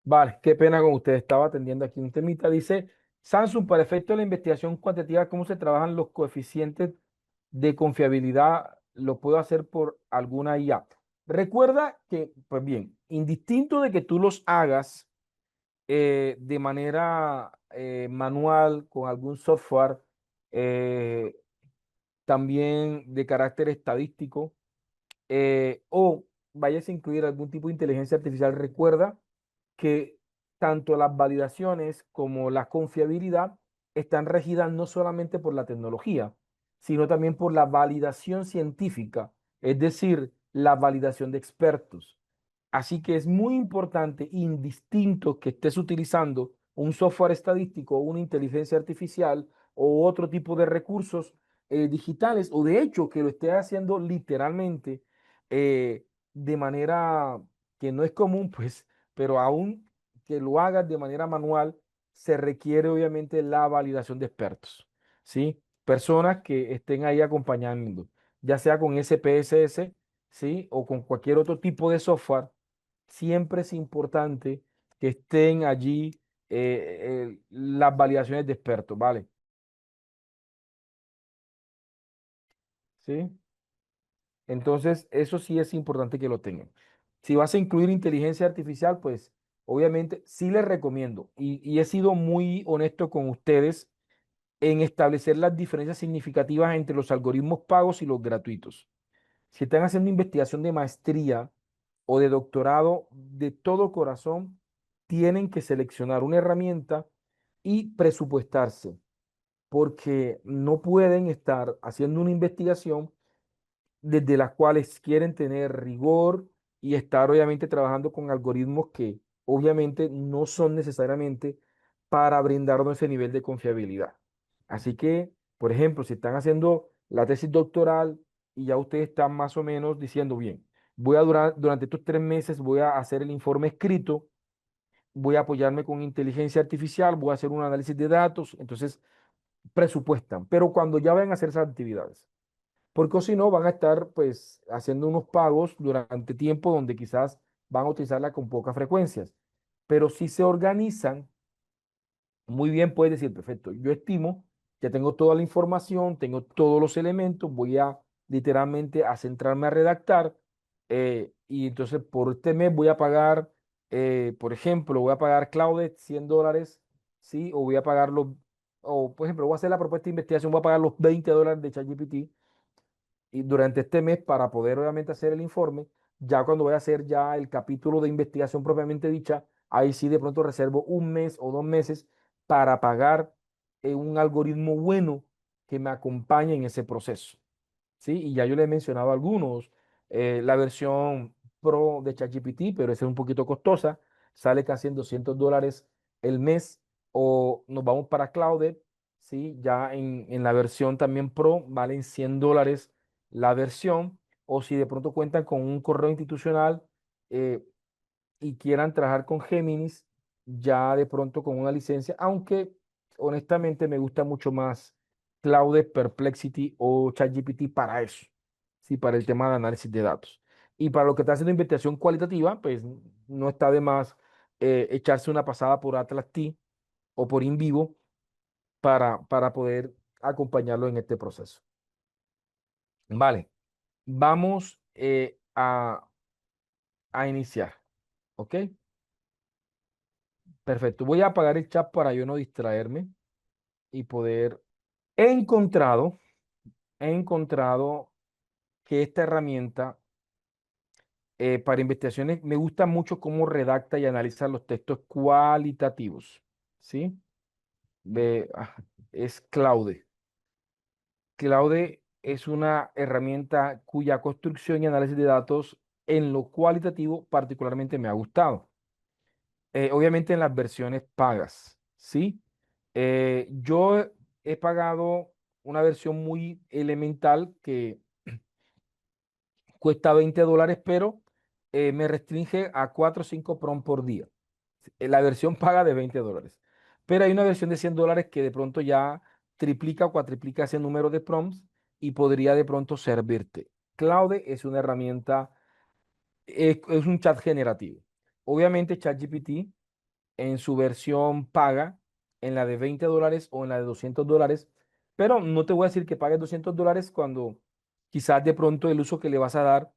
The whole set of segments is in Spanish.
Vale, qué pena con usted. Estaba atendiendo aquí un temita. Dice, Samsung, para efecto de la investigación cuantitativa, ¿cómo se trabajan los coeficientes de confiabilidad? Lo puedo hacer por alguna IA. Recuerda que, pues bien, indistinto de que tú los hagas de manera manual con algún software, eh, también de carácter estadístico, o vayas a incluir algún tipo de inteligencia artificial, recuerda que tanto las validaciones como la confiabilidad están regidas no solamente por la tecnología, sino también por la validación científica, es decir, la validación de expertos. Así que es muy importante, indistinto que estés utilizando un software estadístico, una inteligencia artificial o otro tipo de recursos digitales, o de hecho que lo estés haciendo literalmente de manera que no es común, pues, pero aún que lo hagas de manera manual, se requiere obviamente la validación de expertos, ¿sí? Personas que estén ahí acompañando, ya sea con SPSS, ¿sí? O con cualquier otro tipo de software. Siempre es importante que estén allí las validaciones de expertos, ¿vale? ¿Sí? Entonces, eso sí es importante que lo tengan. Si vas a incluir inteligencia artificial, pues obviamente sí les recomiendo y he sido muy honesto con ustedes en establecer las diferencias significativas entre los algoritmos pagos y los gratuitos. Si están haciendo investigación de maestría o de doctorado, de todo corazón, tienen que seleccionar una herramienta y presupuestarse, porque no pueden estar haciendo una investigación desde las cuales quieren tener rigor y estar obviamente trabajando con algoritmos que obviamente no son necesariamente para brindarnos ese nivel de confiabilidad. Así que, por ejemplo, si están haciendo la tesis doctoral y ya ustedes están más o menos diciendo, bien, voy a durar, durante estos 3 meses voy a hacer el informe escrito, voy a apoyarme con inteligencia artificial, voy a hacer un análisis de datos, entonces presupuestan, pero cuando ya vayan a hacer esas actividades, porque o si no van a estar pues haciendo unos pagos durante tiempo donde quizás van a utilizarla con pocas frecuencias. Pero si se organizan, muy bien puedes decir, perfecto, yo estimo que tengo toda la información, tengo todos los elementos, voy a literalmente a centrarme a redactar y entonces por este mes voy a pagar, por ejemplo, voy a pagar Claude $100, ¿sí? O voy a pagar los, o por ejemplo, voy a hacer la propuesta de investigación, voy a pagar los $20 de ChatGPT y durante este mes para poder obviamente hacer el informe. Ya cuando voy a hacer ya el capítulo de investigación propiamente dicha, ahí sí de pronto reservo un mes o 2 meses para pagar un algoritmo bueno que me acompañe en ese proceso. ¿Sí? Y ya yo le he mencionado algunos, la versión Pro de ChatGPT, pero esa es un poquito costosa, sale casi en $200 el mes, o nos vamos para Clouded, ¿sí? Ya en la versión también Pro valen $100 la versión, o si de pronto cuentan con un correo institucional eh, y quieran trabajar con Géminis, ya de pronto con una licencia, aunque honestamente me gusta mucho más Cloud, Perplexity o ChatGPT para eso, sí, para el tema de análisis de datos. Y para lo que está haciendo investigación cualitativa, pues no está de más echarse una pasada por Atlas T o por InVivo para poder acompañarlo en este proceso. Vale, vamos a iniciar, ¿ok? Perfecto. Voy a apagar el chat para yo no distraerme y poder. He encontrado, he encontrado que esta herramienta para investigaciones me gusta mucho cómo redacta y analiza los textos cualitativos. ¿Sí? Es Claude. Claude es una herramienta cuya construcción y análisis de datos en lo cualitativo particularmente me ha gustado. Obviamente en las versiones pagas, ¿sí? Yo he pagado una versión muy elemental que cuesta $20, pero me restringe a 4 o 5 prompts por día. La versión paga de $20. Pero hay una versión de $100 que de pronto ya triplica o cuatriplica ese número de prompts y podría de pronto servirte. Claude es una herramienta, es un chat generativo. Obviamente ChatGPT en su versión paga, en la de $20 o en la de $200, pero no te voy a decir que pagues $200 cuando quizás de pronto el uso que le vas a dar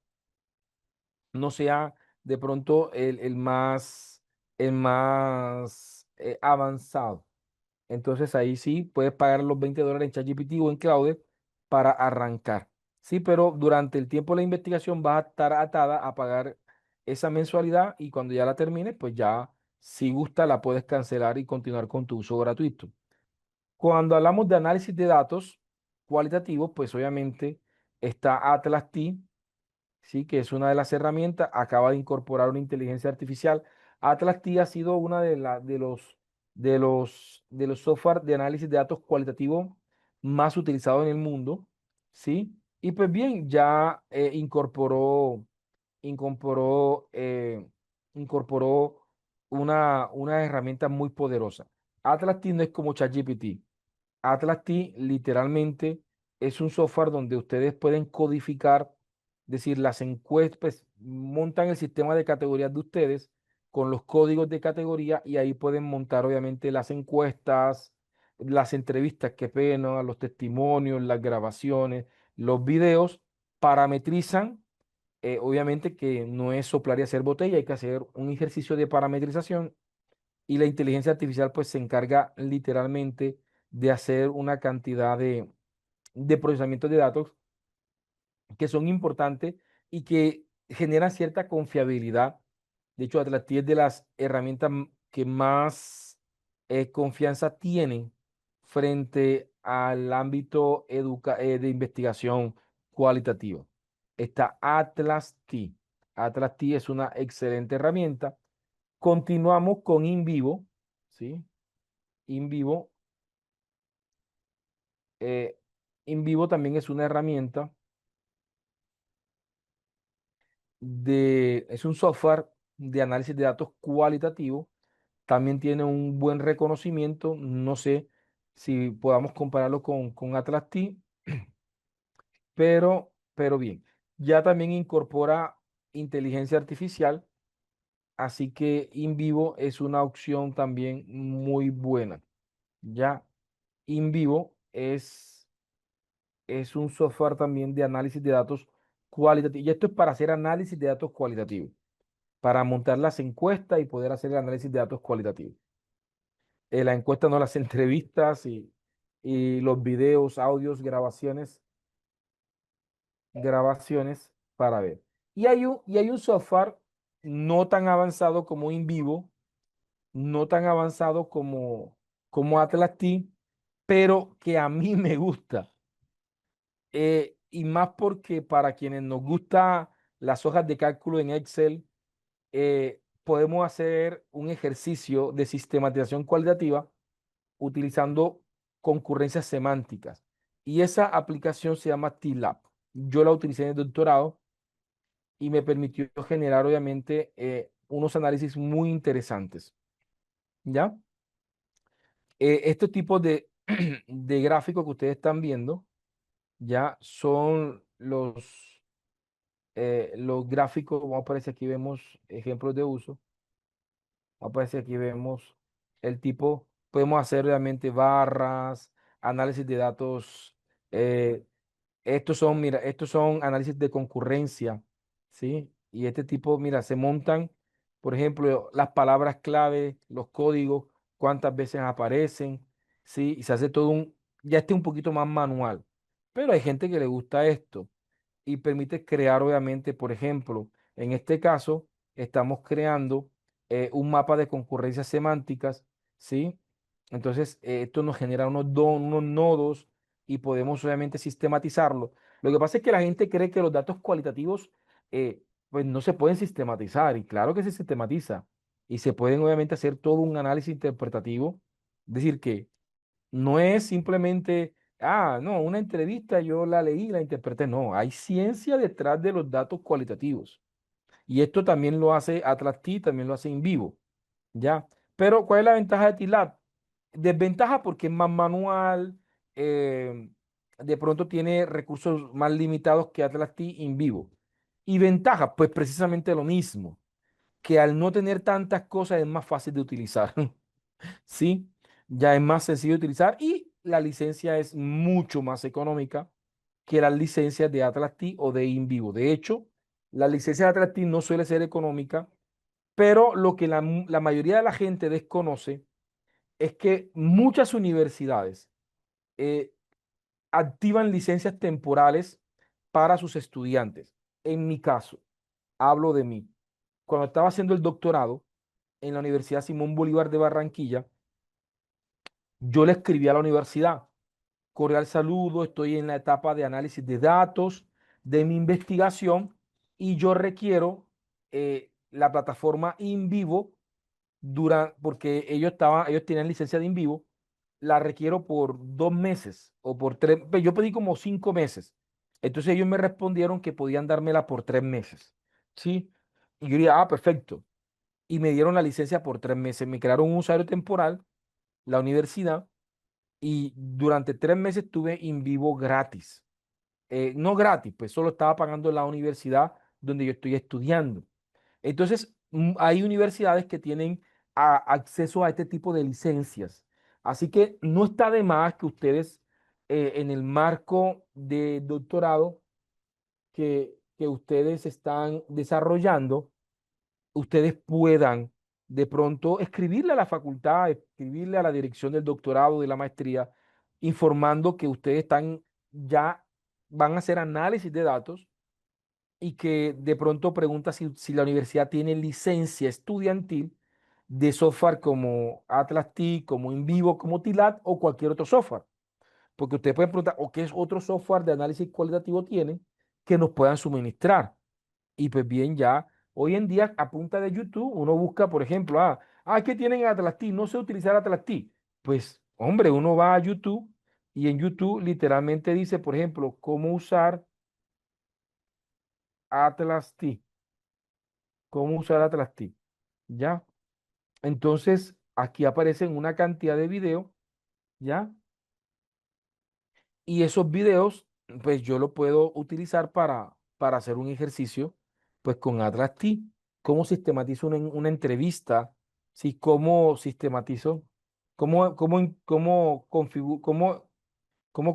no sea de pronto el más avanzado. Entonces ahí sí puedes pagar los $20 en ChatGPT o en Claude para arrancar. Sí, pero durante el tiempo de la investigación vas a estar atada a pagar esa mensualidad y cuando ya la termines, pues ya si gusta la puedes cancelar y continuar con tu uso gratuito. Cuando hablamos de análisis de datos cualitativos, pues obviamente está Atlas T, sí, que es una de las herramientas, acaba de incorporar una inteligencia artificial. Atlas T ha sido una de los software de análisis de datos cualitativos más utilizados en el mundo, ¿sí? Y pues bien, ya incorporó, eh, incorporó una herramienta muy poderosa. Atlas T no es como ChatGPT. Atlas T literalmente es un software donde ustedes pueden codificar, es decir, las encuestas, pues, montan el sistema de categorías de ustedes con los códigos de categoría y ahí pueden montar obviamente las encuestas, las entrevistas que pena, los testimonios, las grabaciones, los videos, parametrizan, obviamente que no es soplar y hacer botella, hay que hacer un ejercicio de parametrización y la inteligencia artificial pues se encarga literalmente de hacer una cantidad de procesamiento de datos que son importantes y que generan cierta confiabilidad. De hecho, Atlas es de las herramientas que más confianza tienen frente al ámbito de investigación cualitativa. Está Atlas T. Atlas T es una excelente herramienta. Continuamos con InVivo, ¿sí? InVivo, eh, InVivo también es una herramienta es un software de análisis de datos cualitativo. También tiene un buen reconocimiento. No sé si podamos compararlo con Atlas T, pero bien. Ya también incorpora inteligencia artificial, así que InVivo es una opción también muy buena. Ya InVivo es un software también de análisis de datos cualitativos. Y esto es para hacer análisis de datos cualitativos, para montar las encuestas y poder hacer el análisis de datos cualitativos. La encuesta no las entrevistas y los videos, audios, grabaciones para ver. Y hay un software no tan avanzado como InVivo, no tan avanzado como Atlas T, pero que a mí me gusta. Y más porque para quienes nos gusta las hojas de cálculo en Excel, podemos hacer un ejercicio de sistematización cualitativa utilizando concurrencias semánticas. Y esa aplicación se llama TLAB. Yo la utilicé en el doctorado y me permitió generar, obviamente, unos análisis muy interesantes. ¿Ya? Estos tipos de gráficos que ustedes están viendo ya son los gráficos, como aparece aquí, vemos ejemplos de uso. Aparece aquí, vemos el tipo, podemos hacer realmente barras, análisis de datos. eh, estos son análisis de concurrencia, ¿sí? Y este tipo, mira, se montan, por ejemplo, las palabras clave, los códigos, cuántas veces aparecen, ¿sí? Y se hace ya un poquito más manual. Pero hay gente que le gusta esto y permite crear, obviamente, por ejemplo, en este caso, estamos creando un mapa de concurrencias semánticas, ¿sí? Entonces, esto nos genera unos nodos y podemos, obviamente, sistematizarlo. Lo que pasa es que la gente cree que los datos cualitativos, pues, no se pueden sistematizar, y claro que se sistematiza, y se pueden, obviamente, hacer todo un análisis interpretativo, es decir, que no es simplemente, no, una entrevista yo la leí, la interpreté. No, hay ciencia detrás de los datos cualitativos. Y esto también lo hace Atlas T, también lo hace en vivo, ¿ya? Pero ¿cuál es la ventaja de TLAB? Desventaja porque es más manual, eh, de pronto tiene recursos más limitados que Atlas T en vivo. Y ventaja, pues precisamente lo mismo, que al no tener tantas cosas es más fácil de utilizar. ¿Sí? Ya es más sencillo de utilizar y la licencia es mucho más económica que las licencias de Atlas T o de InVivo. De hecho, la licencia de Atlas T no suele ser económica, pero lo que la mayoría de la gente desconoce es que muchas universidades eh, activan licencias temporales para sus estudiantes. En mi caso, hablo de mí. Cuando estaba haciendo el doctorado en la Universidad Simón Bolívar de Barranquilla, yo le escribí a la universidad: cordial saludo, estoy en la etapa de análisis de datos de mi investigación y yo requiero la plataforma InVivo ellos tenían licencia de InVivo, la requiero por 2 meses o por tres. Yo pedí como 5 meses. Entonces ellos me respondieron que podían dármela por 3 meses. ¿Sí? Y yo diría, perfecto. Y me dieron la licencia por 3 meses. Me crearon un usuario temporal, la universidad, y durante 3 meses tuve InVivo gratis. No gratis, pues solo estaba pagando la universidad donde yo estoy estudiando. Entonces, hay universidades que tienen acceso a este tipo de licencias. Así que no está de más que ustedes, en el marco de doctorado que ustedes están desarrollando, ustedes puedan de pronto escribirle a la facultad, escribirle a la dirección del doctorado, de la maestría, informando que ustedes ya van a hacer análisis de datos y que de pronto pregunta si la universidad tiene licencia estudiantil de software como Atlas T, como InVivo, como TILAT o cualquier otro software. Porque ustedes pueden preguntar, ¿o qué es otro software de análisis cualitativo tienen que nos puedan suministrar? Y pues bien, ya hoy en día a punta de YouTube uno busca, por ejemplo, ¿qué tienen Atlas T? No sé utilizar Atlas T. Pues, hombre, uno va a YouTube y en YouTube literalmente dice, por ejemplo, cómo usar Atlas T. Cómo usar Atlas T. ¿Ya? Entonces, aquí aparecen una cantidad de videos, ¿ya? Y esos videos, pues yo lo puedo utilizar para hacer un ejercicio, pues con Atlas T. ¿Cómo sistematizo una entrevista? ¿Sí? ¿Cómo sistematizo? ¿Cómo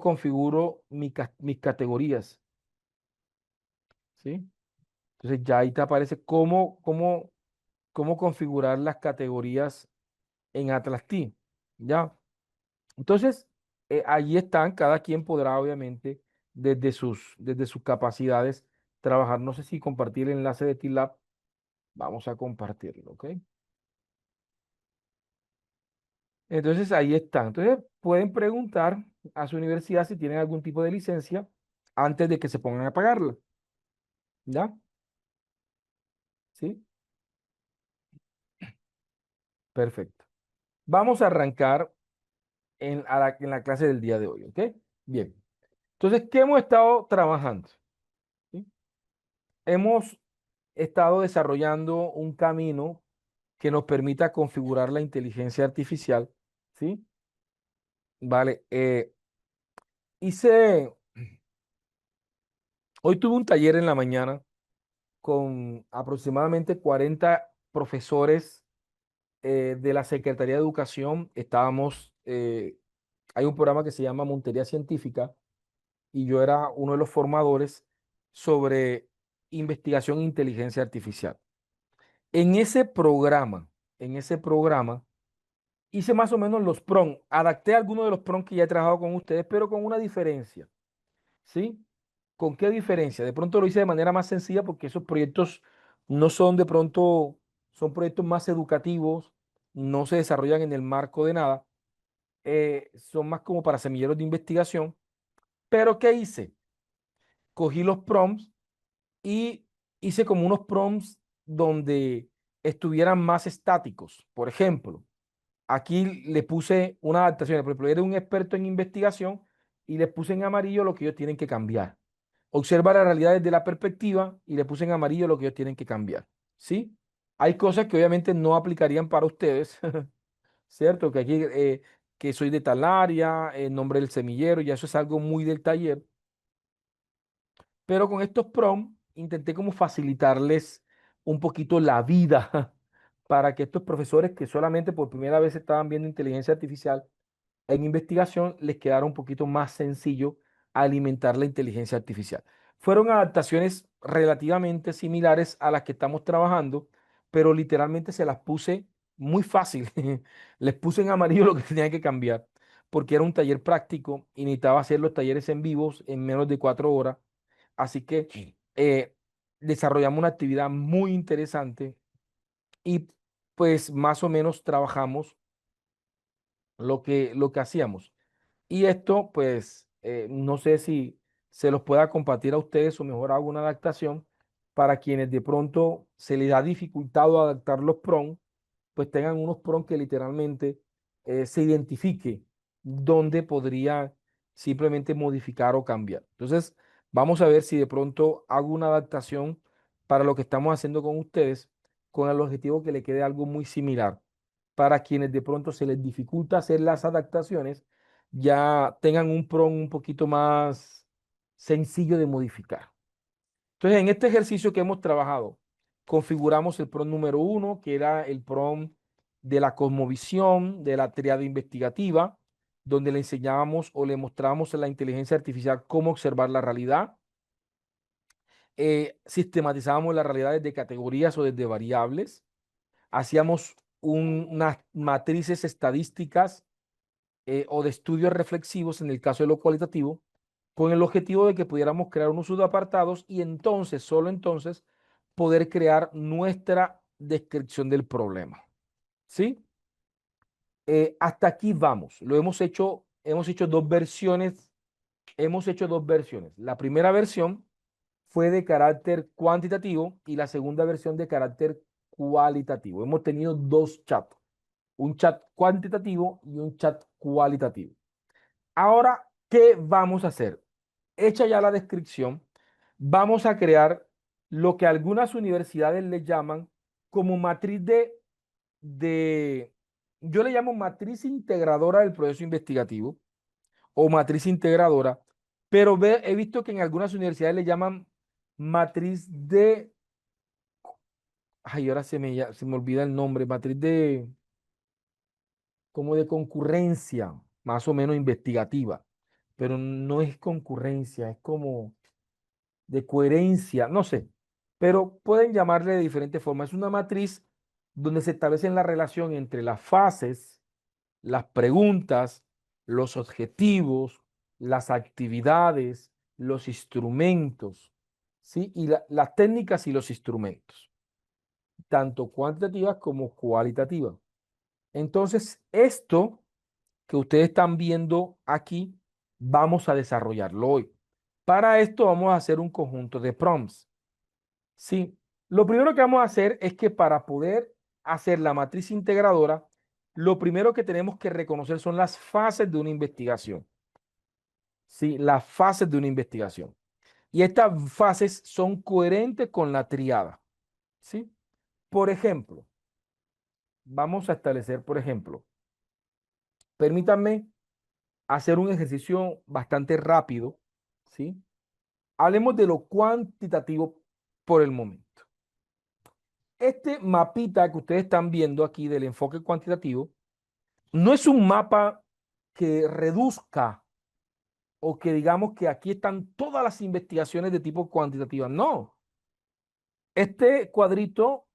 configuro mis categorías? ¿Sí? Entonces ya ahí te aparece cómo configurar las categorías en Atlas T. ¿Ya? Entonces, allí están, cada quien podrá obviamente desde sus capacidades trabajar. No sé si compartir el enlace de TLab, vamos a compartirlo, ¿ok? Entonces, ahí están. Entonces, pueden preguntar a su universidad si tienen algún tipo de licencia antes de que se pongan a pagarla, ¿ya? ¿Sí? Perfecto. Vamos a arrancar en la clase del día de hoy, ¿ok? Bien. Entonces, ¿qué hemos estado trabajando? ¿Sí? Hemos estado desarrollando un camino que nos permita configurar la inteligencia artificial, ¿sí? Vale, hice, hoy tuve un taller en la mañana con aproximadamente 40 profesores de la Secretaría de Educación. Hay un programa que se llama Montería Científica y yo era uno de los formadores sobre investigación e inteligencia artificial. En ese programa, en ese programa, hice más o menos los prompts, adapté algunos de los prompts que ya he trabajado con ustedes, pero con una diferencia, ¿sí? ¿Con qué diferencia? De pronto lo hice de manera más sencilla porque esos proyectos no son de pronto, son proyectos más educativos, no se desarrollan en el marco de nada, son más como para semilleros de investigación. Pero ¿qué hice? Cogí los prompts y hice como unos prompts donde estuvieran más estáticos. Por ejemplo, aquí le puse una adaptación. Por ejemplo, eres un experto en investigación y le puse en amarillo lo que ellos tienen que cambiar. Observa la realidad desde la perspectiva y le puse en amarillo lo que ellos tienen que cambiar. ¿Sí? Hay cosas que obviamente no aplicarían para ustedes, ¿cierto? Que aquí, que soy de tal área, el nombre del semillero, ya eso es algo muy del taller. Pero con estos prompts intenté como facilitarles un poquito la vida para que estos profesores que solamente por primera vez estaban viendo inteligencia artificial en investigación, les quedara un poquito más sencillo alimentar la inteligencia artificial. Fueron adaptaciones relativamente similares a las que estamos trabajando, pero literalmente se las puse muy fácil. Les puse en amarillo lo que tenía que cambiar, porque era un taller práctico y necesitaba hacer los talleres en vivos en menos de 4 horas. Así que desarrollamos una actividad muy interesante y pues más o menos trabajamos lo que hacíamos. Y esto, pues, no sé si se los pueda compartir a ustedes o mejor hago una adaptación para quienes de pronto se les ha dificultado adaptar los prompts, pues tengan unos prompts que literalmente se identifique dónde podría simplemente modificar o cambiar. Entonces, vamos a ver si de pronto hago una adaptación para lo que estamos haciendo con ustedes, con el objetivo que le quede algo muy similar para quienes de pronto se les dificulta hacer las adaptaciones, ya tengan un prompt un poquito más sencillo de modificar. Entonces, en este ejercicio que hemos trabajado, configuramos el prompt número 1, que era el prompt de la cosmovisión, de la triada investigativa, donde le enseñábamos o le mostrábamos a la inteligencia artificial cómo observar la realidad. Sistematizábamos las realidades de categorías o desde variables. Hacíamos unas matrices estadísticas o de estudios reflexivos en el caso de lo cualitativo, con el objetivo de que pudiéramos crear unos subapartados y entonces, solo entonces, poder crear nuestra descripción del problema. ¿Sí? Hasta aquí vamos. Lo hemos hecho dos versiones. Hemos hecho dos versiones. La primera versión fue de carácter cuantitativo y la segunda versión de carácter cualitativo. Hemos tenido dos chats, un chat cuantitativo y un chat cualitativo. Ahora, ¿qué vamos a hacer? Hecha ya la descripción, vamos a crear lo que algunas universidades le llaman como matriz de, yo le llamo matriz integradora del proceso investigativo o matriz integradora, pero he visto que en algunas universidades le llaman matriz de, ay, ahora se me olvida el nombre, matriz de, como de concurrencia, más o menos investigativa, pero no es concurrencia, es como de coherencia, no sé, pero pueden llamarle de diferentes formas. Es una matriz donde se establece la relación entre las fases, las preguntas, los objetivos, las actividades, los instrumentos, ¿sí? Y las técnicas y los instrumentos, tanto cuantitativas como cualitativas. Entonces, esto que ustedes están viendo aquí, vamos a desarrollarlo hoy. Para esto vamos a hacer un conjunto de prompts. Sí, lo primero que vamos a hacer es que para poder hacer la matriz integradora, lo primero que tenemos que reconocer son las fases de una investigación. Sí, las fases de una investigación. Y estas fases son coherentes con la triada. Sí, por ejemplo, vamos a establecer, por ejemplo, permítanme hacer un ejercicio bastante rápido. ¿Sí? Hablemos de lo cuantitativo por el momento. Este mapita que ustedes están viendo aquí del enfoque cuantitativo no es un mapa que reduzca o que digamos que aquí están todas las investigaciones de tipo cuantitativa. No. Este cuadrito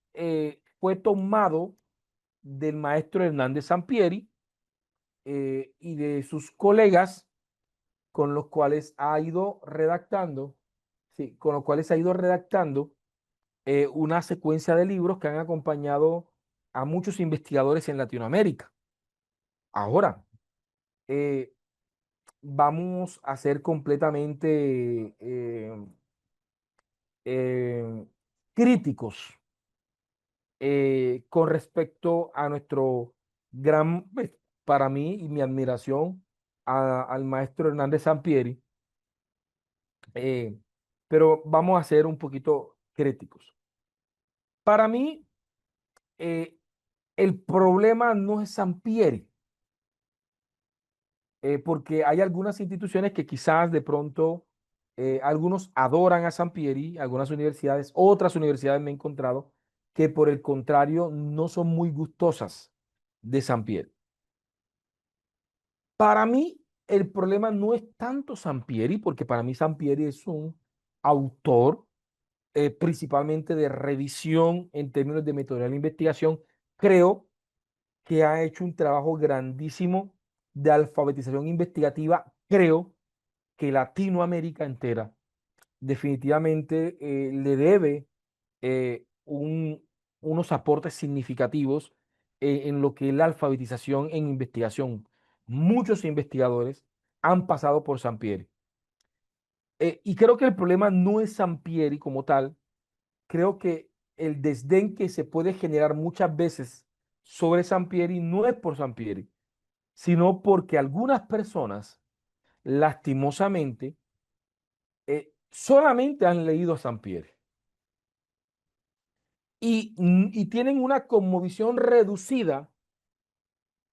fue tomado del maestro Hernández Sampieri y de sus colegas con los cuales ha ido redactando, sí, con los cuales ha ido redactando una secuencia de libros que han acompañado a muchos investigadores en Latinoamérica. Ahora, eh, vamos a ser completamente eh, críticos con respecto a nuestro gran, pues, para mí y mi admiración al maestro Hernández Sampieri, eh, pero vamos a ser un poquito críticos. Para mí, eh, el problema no es Sampieri, porque hay algunas instituciones que quizás de pronto algunos adoran a Sampieri, algunas universidades, otras universidades me he encontrado que por el contrario no son muy gustosas de Sampieri. Para mí, el problema no es tanto Sampieri, porque para mí Sampieri es un autor principalmente de revisión en términos de metodología de investigación. Creo que ha hecho un trabajo grandísimo de alfabetización investigativa. Creo que Latinoamérica entera definitivamente le debe unos aportes significativos en lo que es la alfabetización en investigación. Muchos investigadores han pasado por Sampieri. Y creo que el problema no es Sampieri como tal, creo que el desdén que se puede generar muchas veces sobre Sampieri no es por Sampieri, sino porque algunas personas, lastimosamente, solamente han leído a Sampieri y tienen una cosmovisión reducida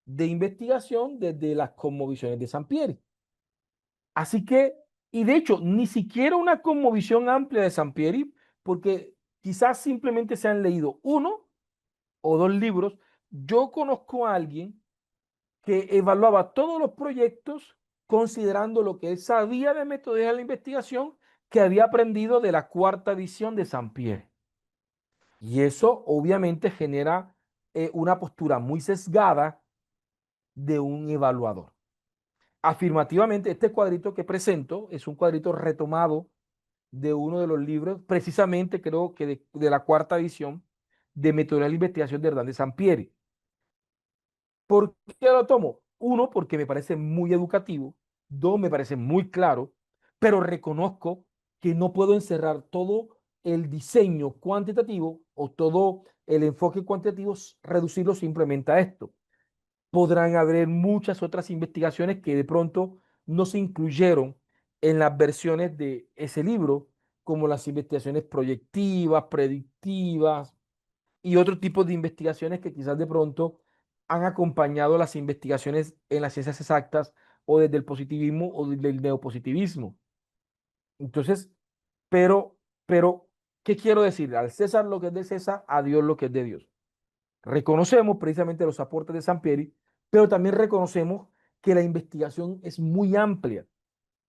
de investigación desde las cosmovisiones de Sampieri. Así que, y de hecho, ni siquiera una cosmovisión amplia de Sampieri, porque quizás simplemente se han leído uno o dos libros. Yo conozco a alguien que evaluaba todos los proyectos considerando lo que él sabía de metodología de la investigación que había aprendido de la cuarta edición de Sampieri. Y eso obviamente genera una postura muy sesgada de un evaluador. Afirmativamente, este cuadrito que presento es un cuadrito retomado de uno de los libros, precisamente creo que de la cuarta edición de Metodología de la Investigación de Hernández Sampieri. ¿Por qué lo tomo? Uno, porque me parece muy educativo. Dos, me parece muy claro, pero reconozco que no puedo encerrar todo el diseño cuantitativo o todo el enfoque cuantitativo, reducirlo simplemente a esto. Podrán haber muchas otras investigaciones que de pronto no se incluyeron en las versiones de ese libro, como las investigaciones proyectivas, predictivas, y otro tipo de investigaciones que quizás de pronto han acompañado las investigaciones en las ciencias exactas o desde el positivismo o desde el neopositivismo. Entonces, pero, pero, ¿qué quiero decir? Al César lo que es de César, a Dios lo que es de Dios. Reconocemos precisamente los aportes de Sampieri, pero también reconocemos que la investigación es muy amplia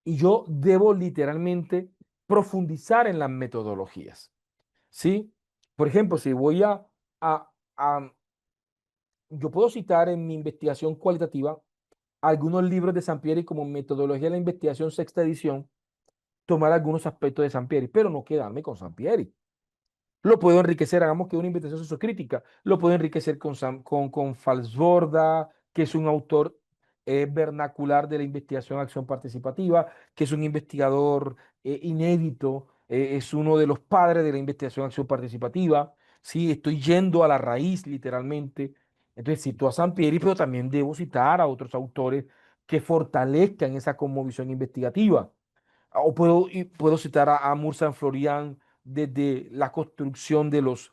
y yo debo literalmente profundizar en las metodologías. ¿Sí? Por ejemplo, si voy a yo puedo citar en mi investigación cualitativa algunos libros de Sampieri como Metodología de la Investigación, sexta edición, tomar algunos aspectos de Sampieri, pero no quedarme con Sampieri. Lo puedo enriquecer, hagamos que una investigación sociocrítica, lo puedo enriquecer con Falsborda, que es un autor vernacular de la investigación acción participativa, que es un investigador inédito, es uno de los padres de la investigación acción participativa. Sí, estoy yendo a la raíz literalmente. Entonces cito a Sampieri, pero también debo citar a otros autores que fortalezcan esa cosmovisión investigativa. O puedo citar a Mursan Florian desde la construcción de los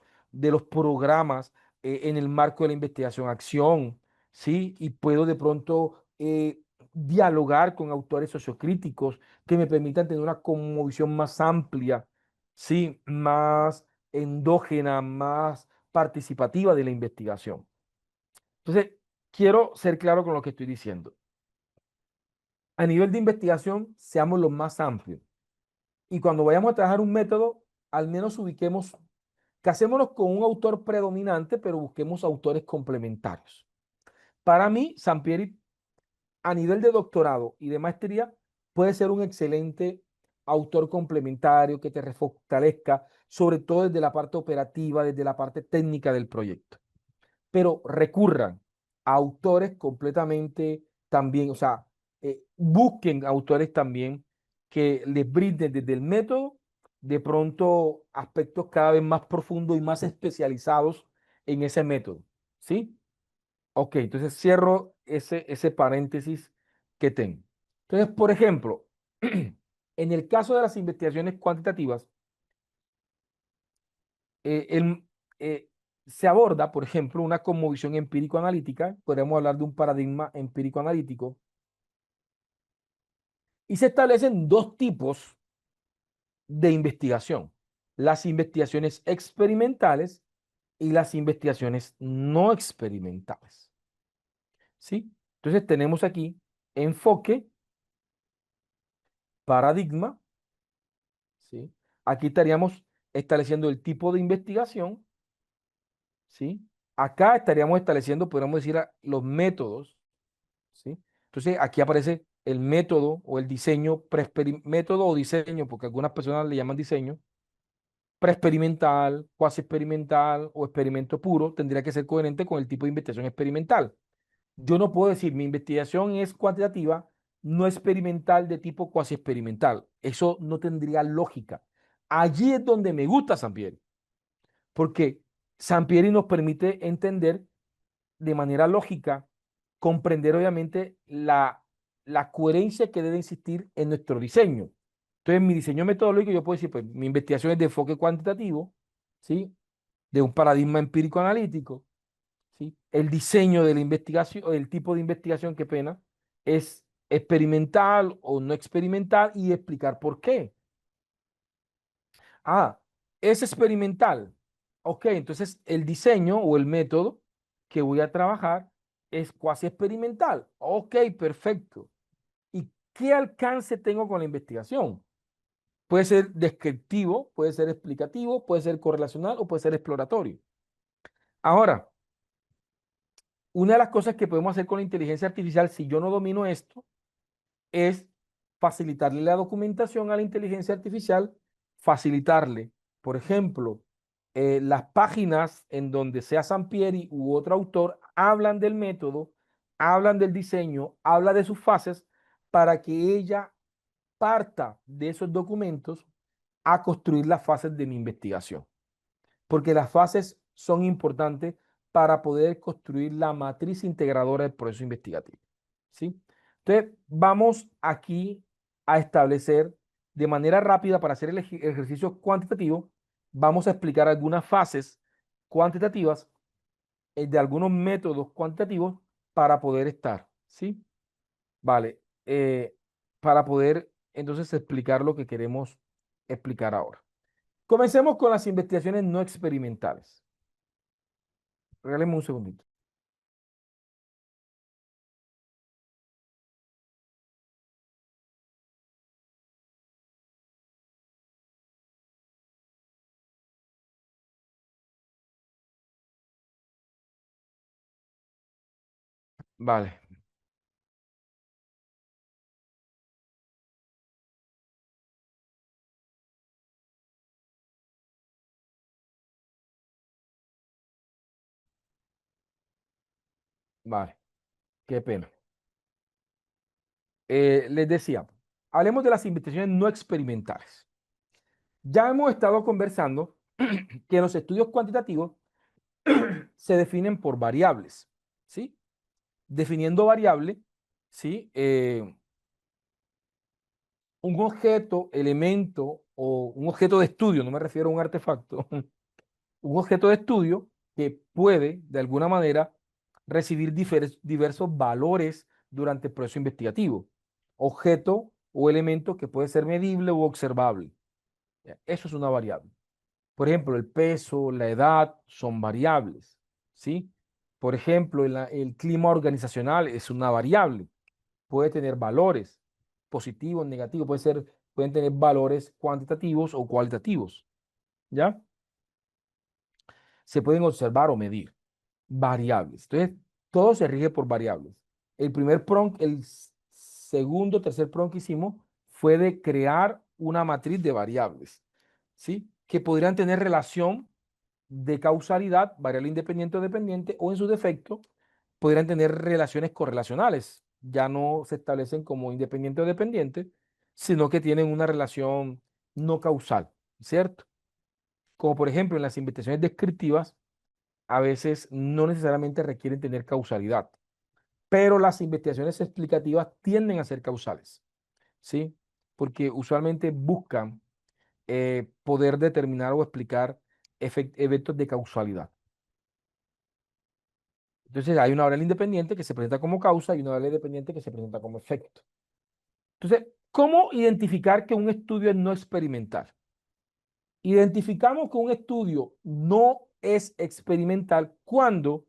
programas en el marco de la investigación-acción, ¿sí? Y puedo de pronto dialogar con autores sociocríticos que me permitan tener una cosmovisión más amplia, ¿sí? Más endógena, más participativa de la investigación. Entonces, quiero ser claro con lo que estoy diciendo. A nivel de investigación, seamos los más amplios. Y cuando vayamos a trabajar un método, al menos ubiquemos, casémonos con un autor predominante, pero busquemos autores complementarios. Para mí, Sampieri, a nivel de doctorado y de maestría, puede ser un excelente autor complementario que te fortalezca, sobre todo desde la parte operativa, desde la parte técnica del proyecto. Pero recurran a autores completamente también, o sea, busquen autores también que les brinden desde el método de pronto aspectos cada vez más profundos y más especializados en ese método, ¿sí? Ok, entonces cierro ese paréntesis que tengo. Entonces, por ejemplo, en el caso de las investigaciones cuantitativas, eh, el- eh, se aborda, por ejemplo, una cosmovisión empírico-analítica, podríamos hablar de un paradigma empírico-analítico, y se establecen dos tipos de investigación: las investigaciones experimentales y las investigaciones no experimentales. ¿Sí? Entonces tenemos aquí enfoque, paradigma, ¿sí? Aquí estaríamos estableciendo el tipo de investigación, ¿sí? Acá estaríamos estableciendo, podríamos decir, los métodos, ¿sí? Entonces aquí aparece el método o el diseño, método o diseño, porque algunas personas le llaman diseño, preexperimental, cuasi experimental o experimento puro, tendría que ser coherente con el tipo de investigación experimental. Yo no puedo decir mi investigación es cuantitativa, no experimental de tipo cuasi experimental. Eso no tendría lógica. Allí es donde me gusta Sampieri, porque Sampieri nos permite entender de manera lógica, comprender obviamente la coherencia que debe existir en nuestro diseño. Entonces, mi diseño metodológico, yo puedo decir, pues mi investigación es de enfoque cuantitativo, ¿sí? De un paradigma empírico analítico, ¿sí? El diseño de la investigación, o el tipo de investigación, qué pena, es experimental o no experimental y explicar por qué. Ah, es experimental. Ok, entonces el diseño o el método que voy a trabajar es cuasi experimental. Ok, perfecto. ¿Y qué alcance tengo con la investigación? Puede ser descriptivo, puede ser explicativo, puede ser correlacional o puede ser exploratorio. Ahora, una de las cosas que podemos hacer con la inteligencia artificial, si yo no domino esto, es facilitarle la documentación a la inteligencia artificial, facilitarle, por ejemplo, las páginas en donde sea Sampieri u otro autor hablan del método, hablan del diseño, habla de sus fases, para que ella parta de esos documentos a construir las fases de mi investigación, porque las fases son importantes para poder construir la matriz integradora del proceso investigativo. ¿Sí? Entonces, vamos aquí a establecer de manera rápida para hacer el ejercicio cuantitativo, vamos a explicar algunas fases cuantitativas de algunos métodos cuantitativos para poder estar, ¿sí? Vale, para poder entonces explicar lo que queremos explicar ahora. Comencemos con las investigaciones no experimentales. Regáleme un segundito. Vale, vale, qué pena. Les decía, hablemos de las investigaciones no experimentales. Ya hemos estado conversando que los estudios cuantitativos se definen por variables, ¿sí? Definiendo variable, ¿sí? Un objeto, elemento o un objeto de estudio, no me refiero a un artefacto, un objeto de estudio que puede, de alguna manera, recibir diversos valores durante el proceso investigativo. Objeto o elemento que puede ser medible u observable. Eso es una variable. Por ejemplo, el peso, la edad son variables, ¿sí? Por ejemplo, el clima organizacional es una variable. Puede tener valores positivos, negativos, pueden tener valores cuantitativos o cualitativos, ¿ya? Se pueden observar o medir variables. Entonces, todo se rige por variables. El primer prompt, el segundo, tercer prompt que hicimos fue de crear una matriz de variables, ¿sí? Que podrían tener relación de causalidad, variable independiente o dependiente, o en su defecto, podrían tener relaciones correlacionales. Ya no se establecen como independiente o dependiente, sino que tienen una relación no causal, ¿cierto? Como por ejemplo en las investigaciones descriptivas, a veces no necesariamente requieren tener causalidad, pero las investigaciones explicativas tienden a ser causales, ¿sí? Porque usualmente buscan poder determinar o explicar eventos de causalidad. Entonces hay una variable independiente que se presenta como causa y una variable dependiente que se presenta como efecto. Entonces, ¿cómo identificar que un estudio es no experimental? Identificamos que un estudio no es experimental cuando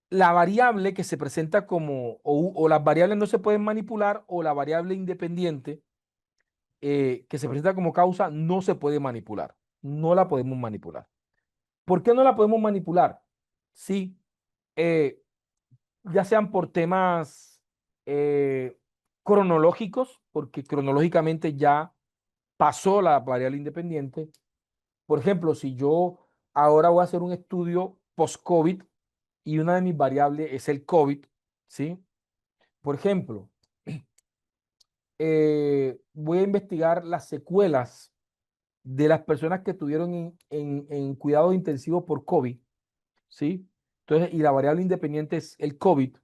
la variable que se presenta como, o las variables no se pueden manipular, o la variable independiente que se presenta como causa no se puede manipular. No la podemos manipular. ¿Por qué no la podemos manipular? Sí, eh, ya sean por temas eh, cronológicos, porque cronológicamente ya pasó la variable independiente. Por ejemplo, si yo ahora voy a hacer un estudio post-COVID y una de mis variables es el COVID, ¿sí? Por ejemplo, voy a investigar las secuelas de las personas que estuvieron en cuidados intensivos por COVID, ¿sí? Entonces, y la variable independiente es el COVID,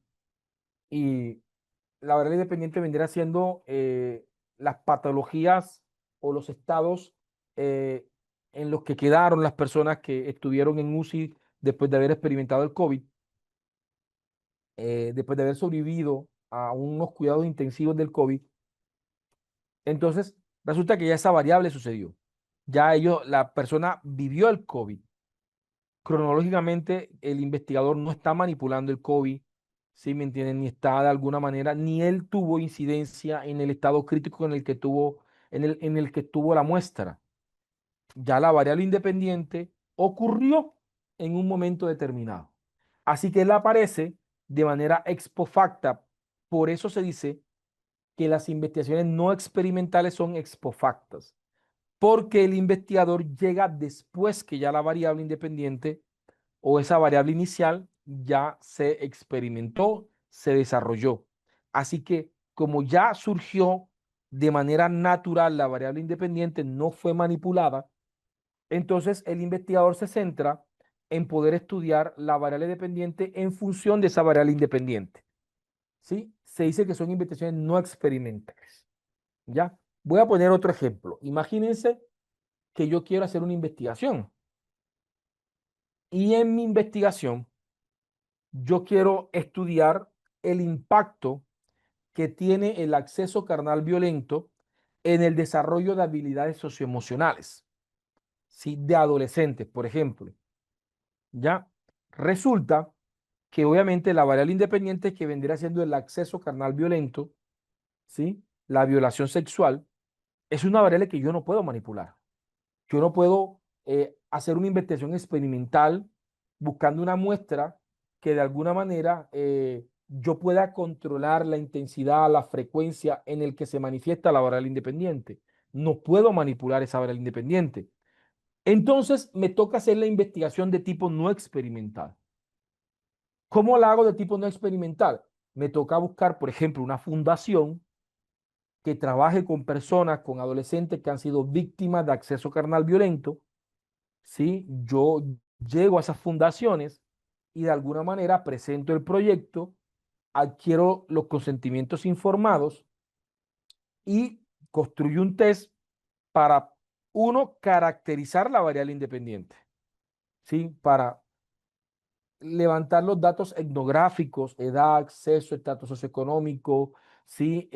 y la variable independiente vendría siendo las patologías o los estados eh, en los que quedaron las personas que estuvieron en UCI después de haber experimentado el COVID, después de haber sobrevivido a unos cuidados intensivos del COVID. Entonces, resulta que ya esa variable sucedió. Ya la persona vivió el COVID. Cronológicamente, el investigador no está manipulando el COVID, ¿sí me entienden? Ni está de alguna manera, ni él tuvo incidencia en el estado crítico en el que tuvo la muestra. Ya la variable independiente ocurrió en un momento determinado. Así que él aparece de manera expofacta. Por eso se dice que las investigaciones no experimentales son expofactas, porque el investigador llega después que ya la variable independiente o esa variable inicial ya se experimentó, se desarrolló. Así que como ya surgió de manera natural la variable independiente, no fue manipulada, entonces el investigador se centra en poder estudiar la variable dependiente en función de esa variable independiente. ¿Sí? Se dice que son investigaciones no experimentales. ¿Ya? Voy a poner otro ejemplo. Imagínense que yo quiero hacer una investigación y en mi investigación yo quiero estudiar el impacto que tiene el acceso carnal violento en el desarrollo de habilidades socioemocionales, ¿sí? De adolescentes, por ejemplo. ¿Ya? Resulta que obviamente la variable independiente que vendría siendo el acceso carnal violento, ¿sí? La violación sexual, es una variable que yo no puedo manipular. Yo no puedo hacer una investigación experimental buscando una muestra que de alguna manera yo pueda controlar la intensidad, la frecuencia en el que se manifiesta la variable independiente. No puedo manipular esa variable independiente. Entonces me toca hacer la investigación de tipo no experimental. ¿Cómo la hago de tipo no experimental? Me toca buscar, por ejemplo, una fundación que trabaje con personas, con adolescentes que han sido víctimas de acceso carnal violento. ¿Sí? Yo llego a esas fundaciones y de alguna manera presento el proyecto, adquiero los consentimientos informados y construyo un test para, uno, caracterizar la variable independiente, ¿sí? Para levantar los datos etnográficos, edad, acceso, estatus socioeconómico, ¿sí?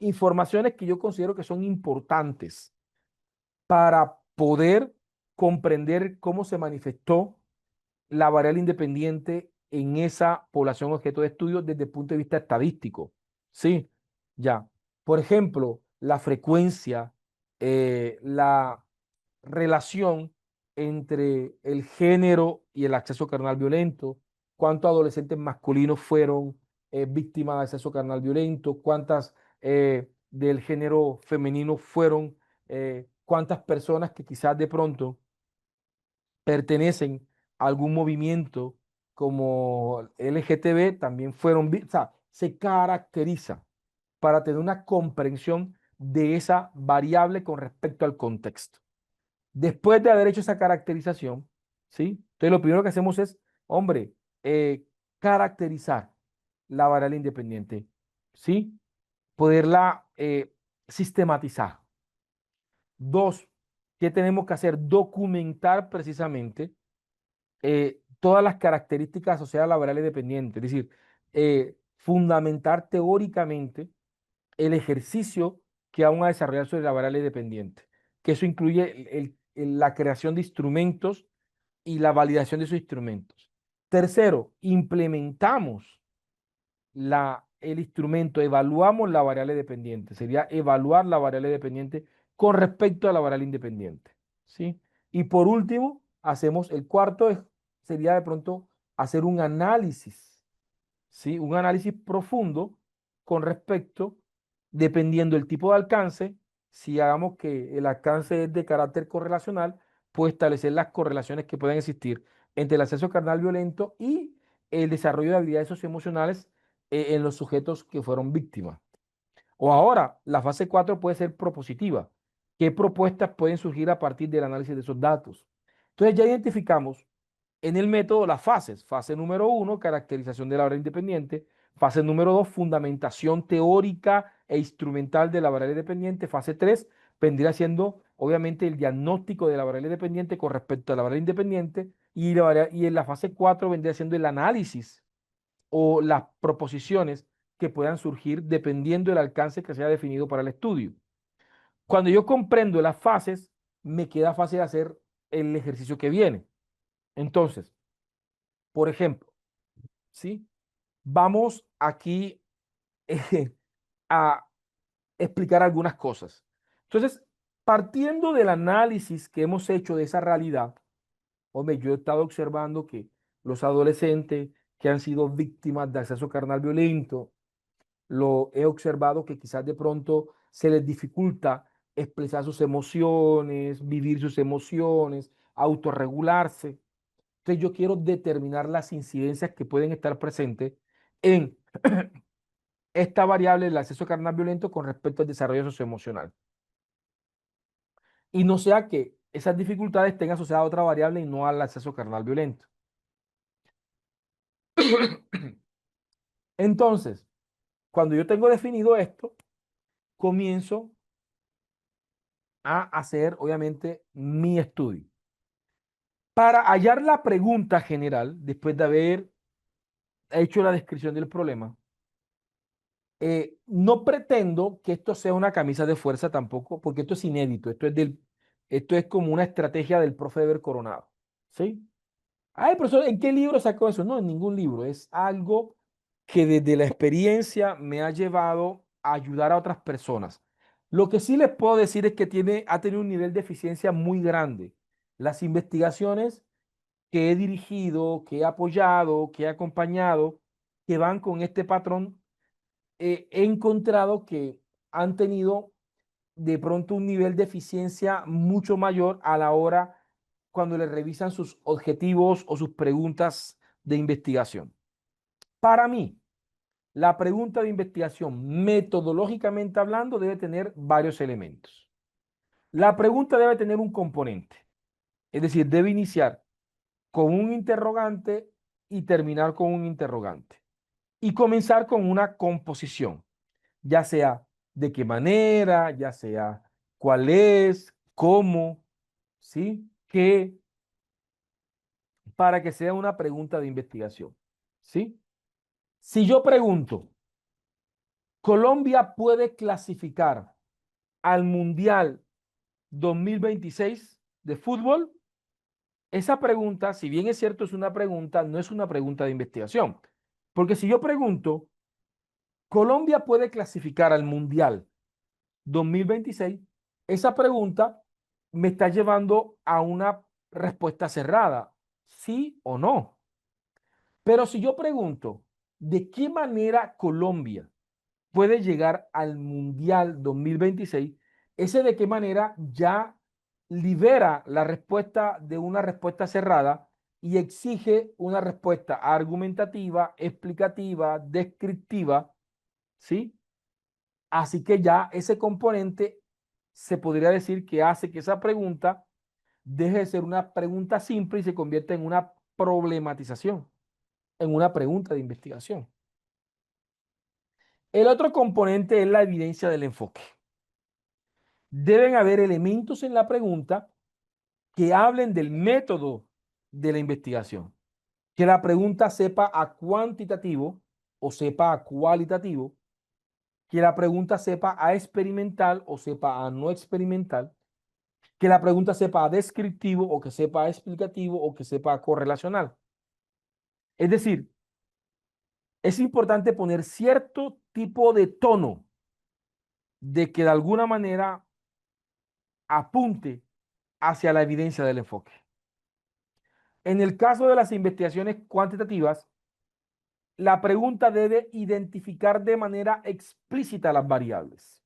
Informaciones que yo considero que son importantes para poder comprender cómo se manifestó la variable independiente en esa población objeto de estudio desde el punto de vista estadístico. Sí, ya. Por ejemplo, la frecuencia, la relación entre el género y el acceso carnal violento, cuántos adolescentes masculinos fueron víctimas de acceso carnal violento, cuántas del género femenino fueron, cuántas personas que quizás de pronto pertenecen a algún movimiento como LGTB también fueron, o sea, se caracteriza para tener una comprensión de esa variable con respecto al contexto. Después de haber hecho esa caracterización, ¿sí? Entonces lo primero que hacemos es, hombre, caracterizar la variable independiente, ¿sí? Poderla sistematizar. Dos, ¿qué tenemos que hacer? Documentar precisamente todas las características asociadas a la variable dependiente, es decir, fundamentar teóricamente el ejercicio que vamos a desarrollar sobre la variable dependiente, que eso incluye la creación de instrumentos y la validación de esos instrumentos. Tercero, implementamos el instrumento, evaluamos la variable dependiente. Sería evaluar la variable dependiente con respecto a la variable independiente. ¿Sí? Y por último, hacemos el cuarto, sería de pronto hacer un análisis, ¿sí? Un análisis profundo con respecto, dependiendo del tipo de alcance, si hagamos que el alcance es de carácter correlacional, puede establecer las correlaciones que pueden existir entre el acceso carnal violento y el desarrollo de habilidades socioemocionales en los sujetos que fueron víctimas. O ahora, la fase 4 puede ser propositiva. ¿Qué propuestas pueden surgir a partir del análisis de esos datos? Entonces ya identificamos en el método las fases. Fase número 1, caracterización de la variable independiente. Fase número 2, fundamentación teórica e instrumental de la variable dependiente. Fase 3, vendría siendo obviamente el diagnóstico de la variable dependiente con respecto a la variable independiente. Y en la fase 4 vendría siendo el análisis o las proposiciones que puedan surgir dependiendo del alcance que se haya definido para el estudio. Cuando yo comprendo las fases, me queda fácil hacer el ejercicio que viene. Entonces, por ejemplo, ¿sí? Vamos aquí a explicar algunas cosas. Entonces, partiendo del análisis que hemos hecho de esa realidad, hombre, yo he estado observando que los adolescentes que han sido víctimas de acceso carnal violento, lo he observado que quizás de pronto se les dificulta expresar sus emociones, vivir sus emociones, autorregularse. Entonces yo quiero determinar las incidencias que pueden estar presentes en esta variable del acceso carnal violento con respecto al desarrollo socioemocional. Y no sea que esas dificultades estén asociadas a otra variable y no al acceso carnal violento. Entonces, cuando yo tengo definido esto, comienzo a hacer, obviamente, mi estudio. Para hallar la pregunta general, después de haber hecho la descripción del problema, no pretendo que esto sea una camisa de fuerza tampoco, porque esto es inédito, esto es como una estrategia del profe Eber Coronado, ¿sí? Ay, profesor, ¿en qué libro sacó eso? No, en ningún libro, es algo que desde la experiencia me ha llevado a ayudar a otras personas. Lo que sí les puedo decir es que ha tenido un nivel de eficiencia muy grande. Las investigaciones que he dirigido, que he apoyado, que he acompañado, que van con este patrón, he encontrado que han tenido de pronto un nivel de eficiencia mucho mayor a la hora cuando le revisan sus objetivos o sus preguntas de investigación. Para mí, la pregunta de investigación, metodológicamente hablando, debe tener varios elementos. La pregunta debe tener un componente, es decir, debe iniciar con un interrogante y terminar con un interrogante. Y comenzar con una composición, ya sea de qué manera, ya sea cuál es, cómo, ¿sí? ¿Qué? Para que sea una pregunta de investigación, ¿sí? Si yo pregunto, ¿Colombia puede clasificar al Mundial 2026 de fútbol? Esa pregunta, si bien es cierto, es una pregunta, no es una pregunta de investigación. Porque si yo pregunto, ¿Colombia puede clasificar al Mundial 2026? Esa pregunta me está llevando a una respuesta cerrada, sí o no. Pero si yo pregunto, ¿de qué manera Colombia puede llegar al Mundial 2026? Ese de qué manera ya libera la respuesta de una respuesta cerrada y exige una respuesta argumentativa, explicativa, descriptiva, ¿sí? Así que ya ese componente se podría decir que hace que esa pregunta deje de ser una pregunta simple y se convierta en una problematización, en una pregunta de investigación. El otro componente es la evidencia del enfoque. Deben haber elementos en la pregunta que hablen del método de la investigación. Que la pregunta sepa a cuantitativo o sepa a cualitativo. Que la pregunta sepa a experimental o sepa a no experimental. que la pregunta sepa descriptivo o que sepa explicativo o que sepa correlacional. Es decir, es importante poner cierto tipo de tono de que de alguna manera apunte hacia la evidencia del enfoque. En el caso de las investigaciones cuantitativas, la pregunta debe identificar de manera explícita las variables.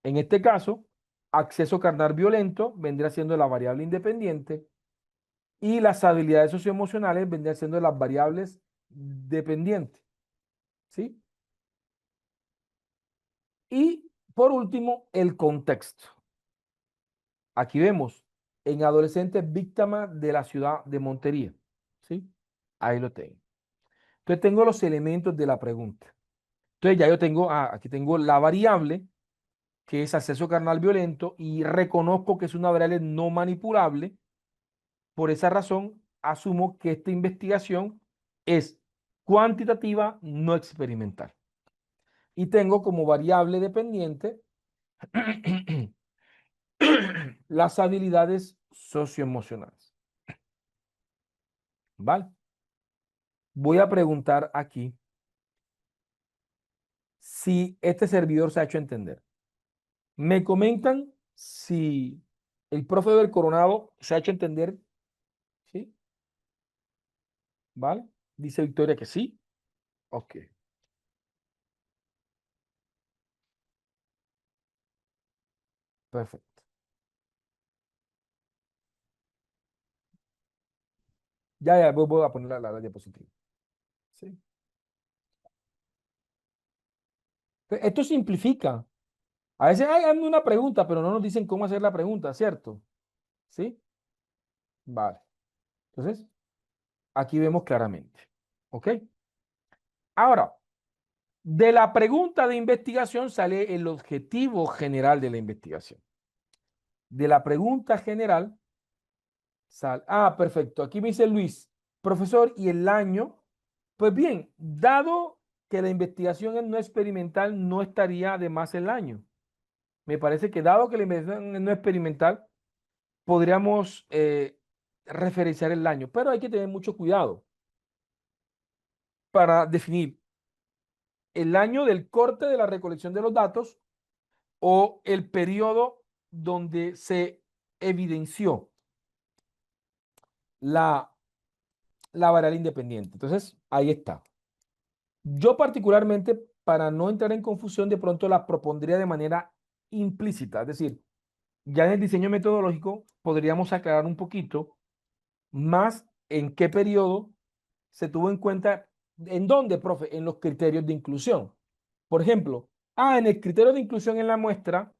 En este caso, acceso carnal violento vendría siendo la variable independiente y las habilidades socioemocionales vendrían siendo las variables dependientes. ¿Sí? Y por último, el contexto. Aquí vemos en adolescentes víctimas de la ciudad de Montería. ¿Sí? Ahí lo tengo. Entonces tengo los elementos de la pregunta. Entonces ya yo tengo, aquí tengo la variable que es acceso carnal violento y reconozco que es una variable no manipulable. Por esa razón, asumo que esta investigación es cuantitativa, no experimental. Y tengo como variable dependiente las habilidades socioemocionales. ¿Vale? Voy a preguntar aquí si este servidor se ha hecho entender. Me comentan si el profe del Coronado se ha hecho entender, ¿sí? ¿Vale? Dice Victoria que sí. Ok, perfecto. Ya, voy a poner la diapositiva. ¿Sí? Esto simplifica. A veces hay una pregunta, pero no nos dicen cómo hacer la pregunta, ¿cierto? ¿Sí? Vale. Entonces, aquí vemos claramente. ¿Ok? Ahora, de la pregunta de investigación sale el objetivo general de la investigación. De la pregunta general sale. Ah, perfecto. Aquí me dice Luis, profesor, ¿y el año? Pues bien, dado que la investigación es no experimental, no estaría de más el año. Me parece que dado que la investigación es no experimental, podríamos referenciar el año, pero hay que tener mucho cuidado para definir el año del corte de la recolección de los datos o el periodo donde se evidenció la, la variable independiente. Entonces, ahí está. Yo particularmente, para no entrar en confusión, de pronto la propondría de manera implícita, es decir, ya en el diseño metodológico podríamos aclarar un poquito más en qué periodo se tuvo en cuenta, ¿en dónde, profe? En los criterios de inclusión. Por ejemplo, en el criterio de inclusión en la muestra,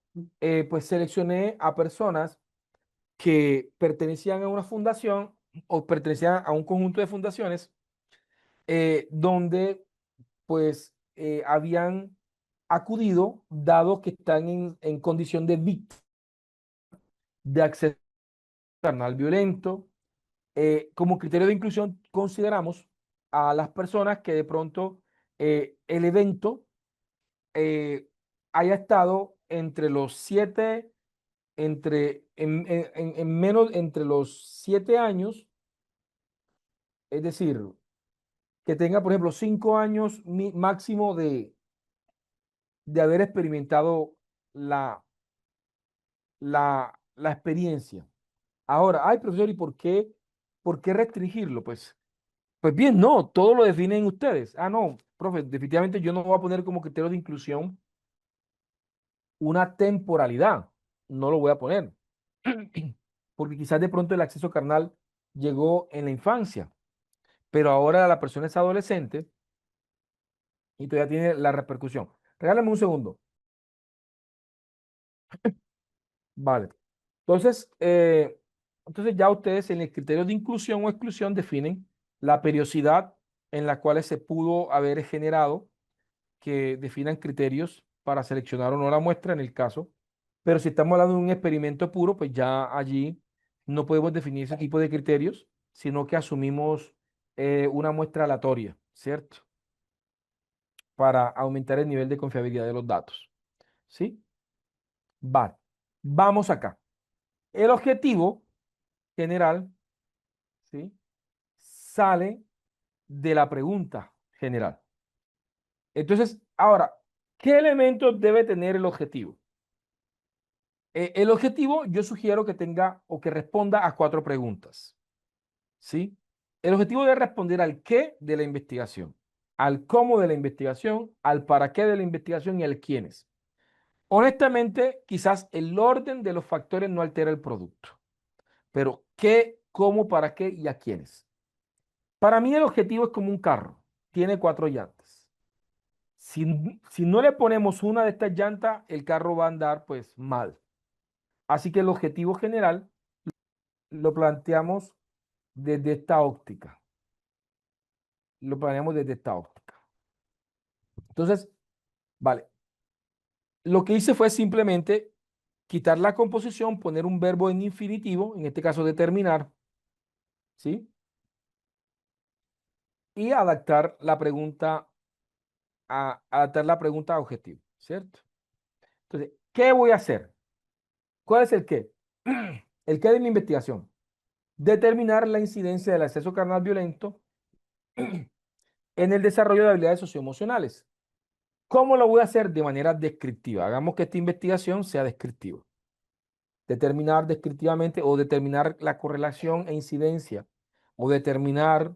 pues seleccioné a personas que pertenecían a una fundación o pertenecían a un conjunto de fundaciones donde pues habían acudido, dado que están en condición de víctima de acceso carnal violento. Como criterio de inclusión consideramos a las personas que de pronto el evento haya estado entre los 7, en menos entre los 7 años, es decir, que tenga, por ejemplo, 5 años máximo de haber experimentado la, la experiencia. Ahora, ay, profesor, ¿y por qué restringirlo? Pues bien, no, todo lo definen ustedes. No, profe, definitivamente yo no voy a poner como criterio de inclusión una temporalidad. No lo voy a poner. Porque quizás de pronto el acceso carnal llegó en la infancia, pero ahora la persona es adolescente y todavía tiene la repercusión. Regálame un segundo. Vale. Entonces, entonces ya ustedes en el criterio de inclusión o exclusión definen la periodicidad en la cual se pudo haber generado, que definan criterios para seleccionar o no la muestra en el caso. Pero si estamos hablando de un experimento puro, pues ya allí no podemos definir ese tipo de criterios, sino que asumimos una muestra aleatoria, ¿cierto? Para aumentar el nivel de confiabilidad de los datos. ¿Sí? Vale. Vamos acá. El objetivo general, ¿sí?, sale de la pregunta general. Entonces, ahora, ¿qué elementos debe tener el objetivo? El objetivo yo sugiero que tenga o que responda a 4 preguntas, ¿sí? El objetivo debe responder al qué de la investigación, al cómo de la investigación, al para qué de la investigación y al quiénes. Honestamente, quizás el orden de los factores no altera el producto, pero qué, cómo, para qué y a quiénes. Para mí el objetivo es como un carro, tiene 4 llantas. Si no le ponemos una de estas llantas, el carro va a andar pues mal. Así que el objetivo general lo planteamos desde esta óptica. Lo planeamos desde esta óptica. Entonces, vale. Lo que hice fue simplemente quitar la composición, poner un verbo en infinitivo, en este caso determinar, ¿sí? Y adaptar la pregunta a objetivo, ¿cierto? Entonces, ¿qué voy a hacer? ¿Cuál es el qué? El qué de mi investigación. Determinar la incidencia del acceso carnal violento en el desarrollo de habilidades socioemocionales. ¿Cómo lo voy a hacer? De manera descriptiva. Hagamos que esta investigación sea descriptiva. Determinar descriptivamente o determinar la correlación e incidencia o determinar,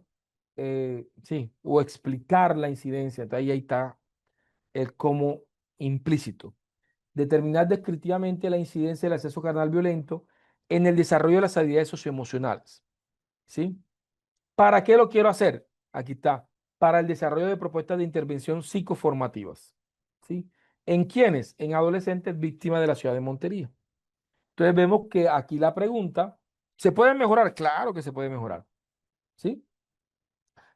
sí, o explicar la incidencia. Entonces, ahí está el cómo implícito. Determinar descriptivamente la incidencia del acceso carnal violento en el desarrollo de las habilidades socioemocionales. ¿Sí? ¿Para qué lo quiero hacer? Aquí está. Para el desarrollo de propuestas de intervención psicoformativas. ¿Sí? ¿En quiénes? En adolescentes víctimas de la ciudad de Montería. Entonces vemos que aquí la pregunta, ¿se puede mejorar? Claro que se puede mejorar. ¿Sí?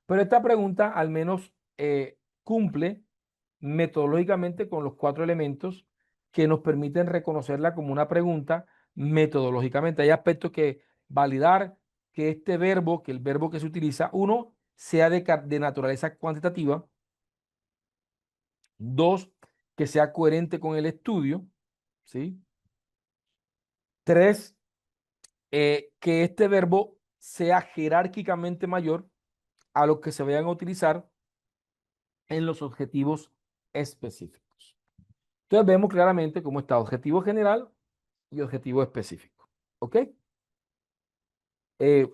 Pero esta pregunta al menos cumple metodológicamente con los 4 elementos que nos permiten reconocerla como una pregunta metodológicamente. Hay aspectos que validar que este verbo, que el verbo que se utiliza, uno, sea de naturaleza cuantitativa, dos, que sea coherente con el estudio, ¿sí? Tres, que este verbo sea jerárquicamente mayor a los que se vayan a utilizar en los objetivos específicos. Entonces vemos claramente cómo está objetivo general y objetivo específico. ¿Ok?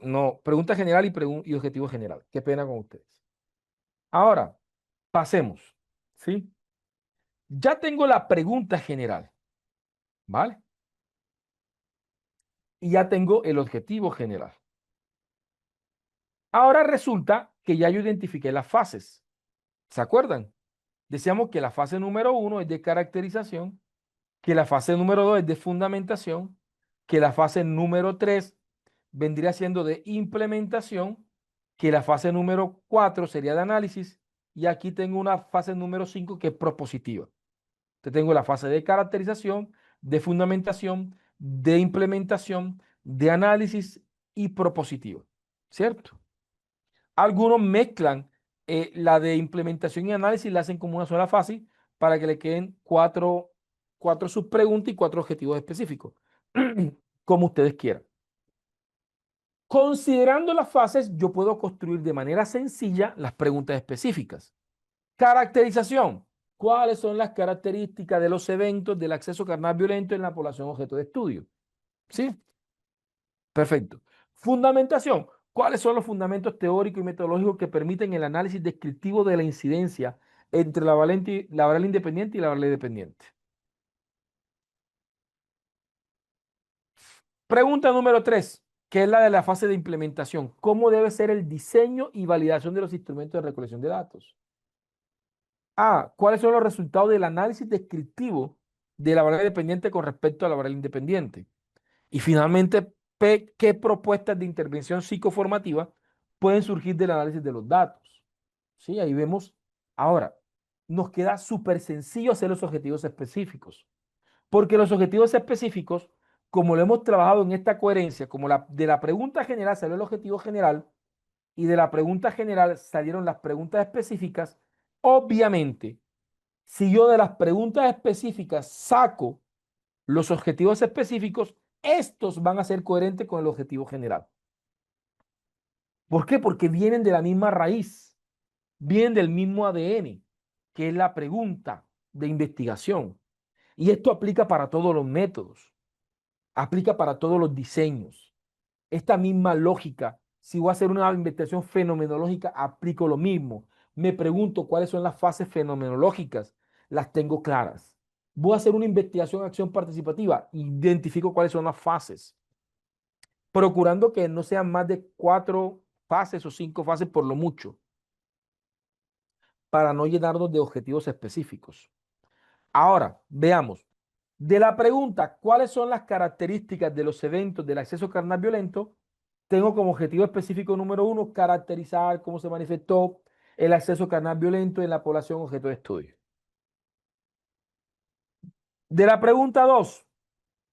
No, pregunta general y objetivo general. Qué pena con ustedes. Ahora, pasemos. ¿Sí? Ya tengo la pregunta general. ¿Vale? Y ya tengo el objetivo general. Ahora resulta que ya yo identifiqué las fases. ¿Se acuerdan? Decíamos que la fase número 1 es de caracterización, que la fase número 2 es de fundamentación, que la fase número 3 vendría siendo de implementación, que la fase número 4 sería de análisis, y aquí tengo una fase número 5 que es propositiva. Entonces tengo la fase de caracterización, de fundamentación, de implementación, de análisis y propositiva, ¿cierto? Algunos mezclan la de implementación y análisis y la hacen como una sola fase para que le queden cuatro subpreguntas y 4 objetivos específicos, como ustedes quieran. Considerando las fases, yo puedo construir de manera sencilla las preguntas específicas. Caracterización. ¿Cuáles son las características de los eventos del acceso carnal violento en la población objeto de estudio? ¿Sí? Perfecto. Fundamentación. ¿Cuáles son los fundamentos teóricos y metodológicos que permiten el análisis descriptivo de la incidencia entre la variable independiente y la variable dependiente? Pregunta número 3, que es la de la fase de implementación. ¿Cómo debe ser el diseño y validación de los instrumentos de recolección de datos? A. ¿Cuáles son los resultados del análisis descriptivo de la variable dependiente con respecto a la variable independiente? Y finalmente, P. ¿Qué propuestas de intervención psicoformativa pueden surgir del análisis de los datos? Sí, ahí vemos. Ahora, nos queda súper sencillo hacer los objetivos específicos, porque los objetivos específicos, como lo hemos trabajado en esta coherencia, como de la pregunta general salió el objetivo general y de la pregunta general salieron las preguntas específicas, obviamente, si yo de las preguntas específicas saco los objetivos específicos, estos van a ser coherentes con el objetivo general. ¿Por qué? Porque vienen de la misma raíz, vienen del mismo ADN, que es la pregunta de investigación. Y esto aplica para todos los métodos, aplica para todos los diseños. Esta misma lógica, si voy a hacer una investigación fenomenológica, aplico lo mismo. Me pregunto cuáles son las fases fenomenológicas, las tengo claras. Voy a hacer una investigación acción participativa, identifico cuáles son las fases, procurando que no sean más de 4 fases o 5 fases por lo mucho, para no llenarnos de objetivos específicos. Ahora, veamos. De la pregunta, ¿cuáles son las características de los eventos del acceso carnal violento? Tengo como objetivo específico número 1, caracterizar cómo se manifestó el acceso carnal violento en la población objeto de estudio. De la pregunta 2,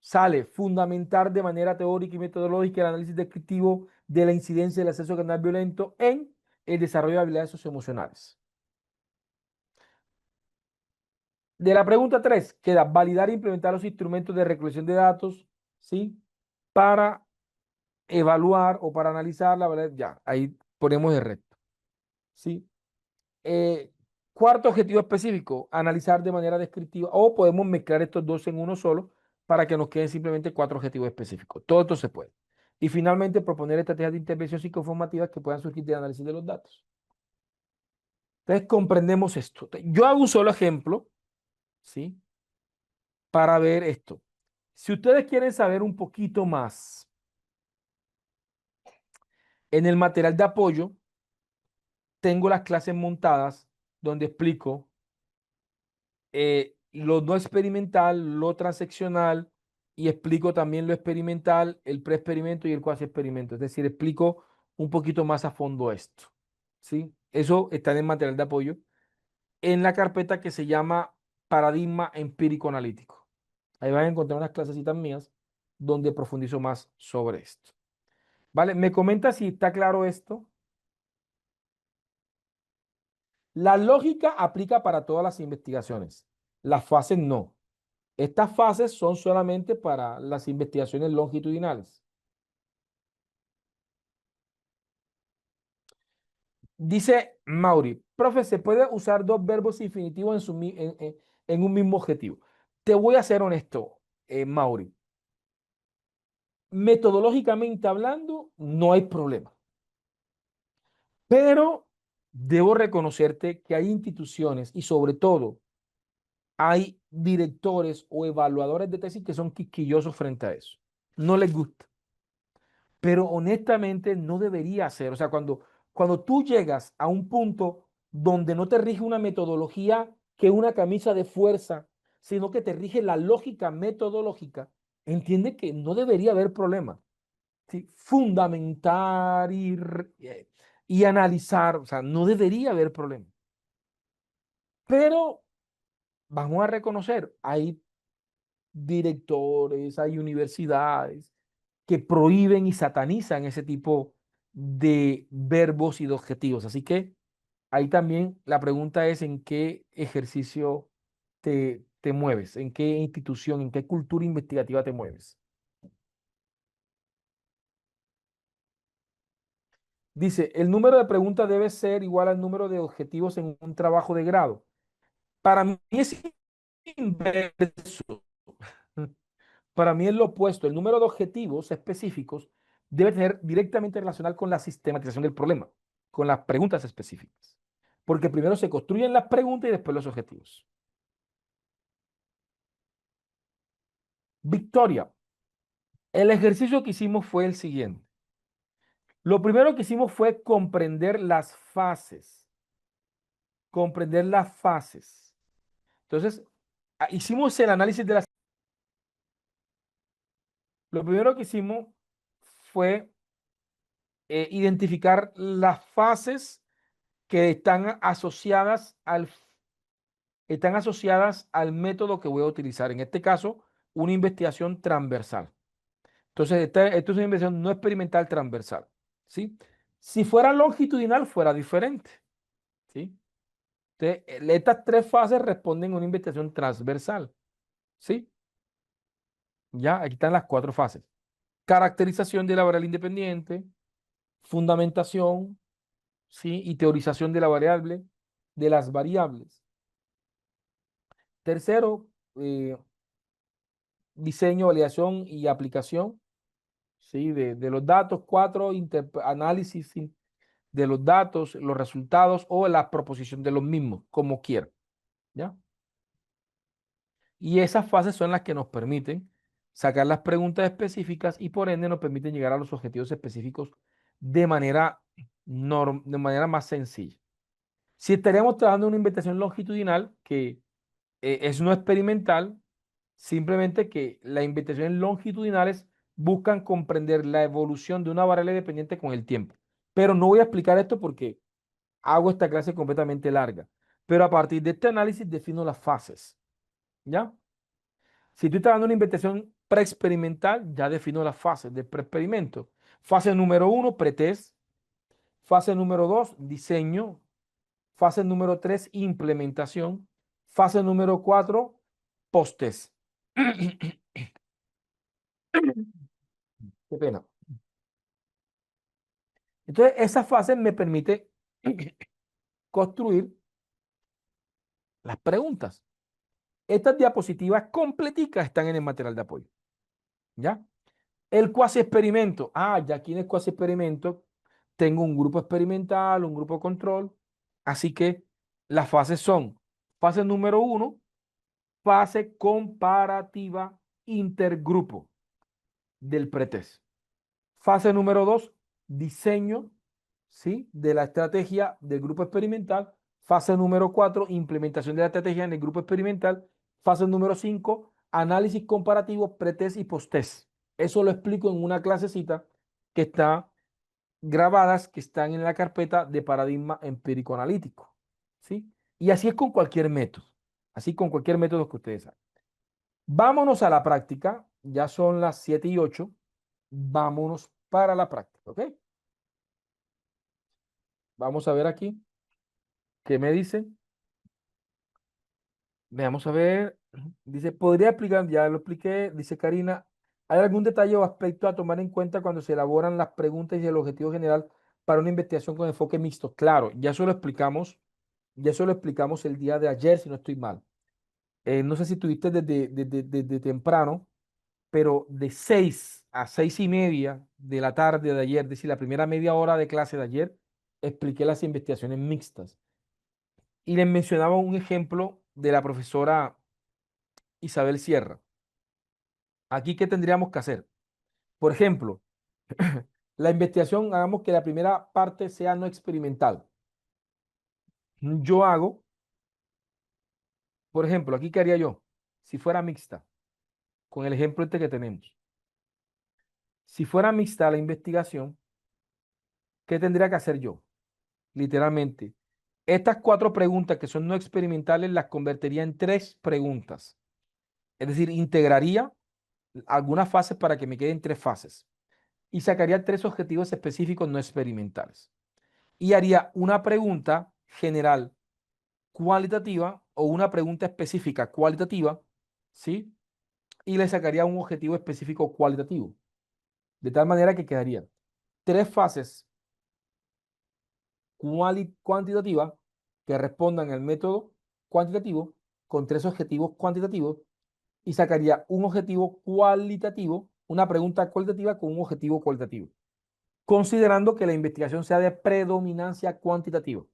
sale fundamentar de manera teórica y metodológica el análisis descriptivo de la incidencia del acceso carnal violento en el desarrollo de habilidades socioemocionales. De la pregunta 3, queda validar e implementar los instrumentos de recolección de datos, ¿sí? Para evaluar o para analizar la verdad, ya, ahí ponemos el resto, ¿sí? Cuarto objetivo específico, analizar de manera descriptiva, o podemos mezclar estos dos en uno solo para que nos queden simplemente 4 objetivos específicos. Todo esto se puede. Y finalmente, proponer estrategias de intervención psicoinformativas que puedan surgir del análisis de los datos. Entonces, comprendemos esto. Yo hago un solo ejemplo, ¿sí? Para ver esto. Si ustedes quieren saber un poquito más, en el material de apoyo tengo las clases montadas donde explico lo no experimental, lo transaccional, y explico también lo experimental, el preexperimento y el cuasi experimento. Es decir, explico un poquito más a fondo esto. ¿Sí? Eso está en el material de apoyo en la carpeta que se llama Paradigma Empírico Analítico. Ahí van a encontrar unas clasecitas mías donde profundizo más sobre esto. ¿Vale? ¿Me comenta si está claro esto? La lógica aplica para todas las investigaciones. Las fases no. Estas fases son solamente para las investigaciones longitudinales. Dice Mauri, profe, ¿se puede usar dos verbos infinitivos en un mismo objetivo? Te voy a ser honesto, Mauri. Metodológicamente hablando, no hay problema. Pero debo reconocerte que hay instituciones y sobre todo hay directores o evaluadores de tesis que son quisquillosos frente a eso. No les gusta. Pero honestamente no debería ser. O sea, cuando tú llegas a un punto donde no te rige una metodología que es una camisa de fuerza, sino que te rige la lógica metodológica, entiende que no debería haber problema. ¿Sí? Fundamentar y analizar, o sea, no debería haber problema. Pero vamos a reconocer, hay directores, hay universidades que prohíben y satanizan ese tipo de verbos y de objetivos. Así que ahí también la pregunta es en qué ejercicio te mueves, en qué institución, en qué cultura investigativa te mueves. Dice, el número de preguntas debe ser igual al número de objetivos en un trabajo de grado. Para mí es inverso. Para mí es lo opuesto. El número de objetivos específicos debe tener directamente relacional con la sistematización del problema, con las preguntas específicas. Porque primero se construyen las preguntas y después los objetivos. Victoria, el ejercicio que hicimos fue el siguiente. Lo primero que hicimos fue comprender las fases. Comprender las fases. Entonces, hicimos el análisis de las... Lo primero que hicimos fue identificar las fases que están asociadas al método que voy a utilizar. En este caso, una investigación transversal. Entonces, esto es una investigación no experimental transversal. ¿Sí? Si fuera longitudinal, fuera diferente. ¿Sí? Entonces, estas 3 fases responden a una investigación transversal. ¿Sí? Ya, aquí están las cuatro fases. Caracterización de la variable independiente, fundamentación, ¿sí? Y teorización de la variable, de las variables. Tercero, eh, diseño, validación y aplicación, ¿sí? De los datos. Cuatro, análisis, ¿sí? De los datos, los resultados o la proposición de los mismos, como quiera, ¿ya? Y esas fases son las que nos permiten sacar las preguntas específicas y por ende nos permiten llegar a los objetivos específicos de manera, de manera más sencilla. Si estaríamos trabajando en una investigación longitudinal, que es no experimental, simplemente que las investigaciones longitudinales buscan comprender la evolución de una variable dependiente con el tiempo. Pero no voy a explicar esto porque hago esta clase completamente larga. Pero a partir de este análisis defino las fases, ¿ya? Si tú estás dando una investigación preexperimental, ya defino las fases del preexperimento. Fase número uno, pretest. Fase número dos, diseño. Fase número tres, implementación. Fase número cuatro, posttest. Qué pena. Entonces, esa fase me permite construir las preguntas. Estas diapositivas completicas están en el material de apoyo. ¿Ya? El cuasi experimento. Ah, ya aquí en el cuasi experimento tengo un grupo experimental, un grupo control. Así que las fases son: fase número uno, fase comparativa intergrupo del pretest. Fase número dos, diseño, ¿sí? De la estrategia del grupo experimental. Fase número cuatro, implementación de la estrategia en el grupo experimental. Fase número cinco, análisis comparativo pretest y posttest. Eso lo explico en una clasecita que está grabadas, que están en la carpeta de paradigma empírico analítico, ¿sí? Y así es con cualquier método, así con cualquier método que ustedes hagan. Vámonos a la práctica, ya son las 7:08, vámonos para la práctica, ¿ok? Vamos a ver aquí, ¿qué me dice? Veamos a ver, dice, podría explicar, ya lo expliqué, dice Karina, ¿hay algún detalle o aspecto a tomar en cuenta cuando se elaboran las preguntas y el objetivo general para una investigación con enfoque mixto? Claro, ya eso lo explicamos el día de ayer, si no estoy mal. No sé si tuviste desde temprano, pero de 6 a 6:30 de la tarde de ayer, es decir, la primera media hora de clase de ayer, expliqué las investigaciones mixtas. Y les mencionaba un ejemplo de la profesora Isabel Sierra. Aquí, ¿qué tendríamos que hacer? Por ejemplo, la investigación, hagamos que la primera parte sea no experimental. Yo hago, por ejemplo, aquí, ¿qué haría yo? Si fuera mixta, con el ejemplo este que tenemos. Si fuera mixta la investigación, ¿qué tendría que hacer yo? Literalmente, estas cuatro preguntas que son no experimentales las convertiría en tres preguntas. Es decir, integraría algunas fases para que me queden tres fases y sacaría tres objetivos específicos no experimentales. Y haría una pregunta general cualitativa o una pregunta específica cualitativa, ¿sí? Y le sacaría un objetivo específico cualitativo. De tal manera que quedarían tres fases cuantitativas que respondan al método cuantitativo con tres objetivos cuantitativos y sacaría un objetivo cualitativo, una pregunta cualitativa con un objetivo cualitativo, considerando que la investigación sea de predominancia cuantitativa.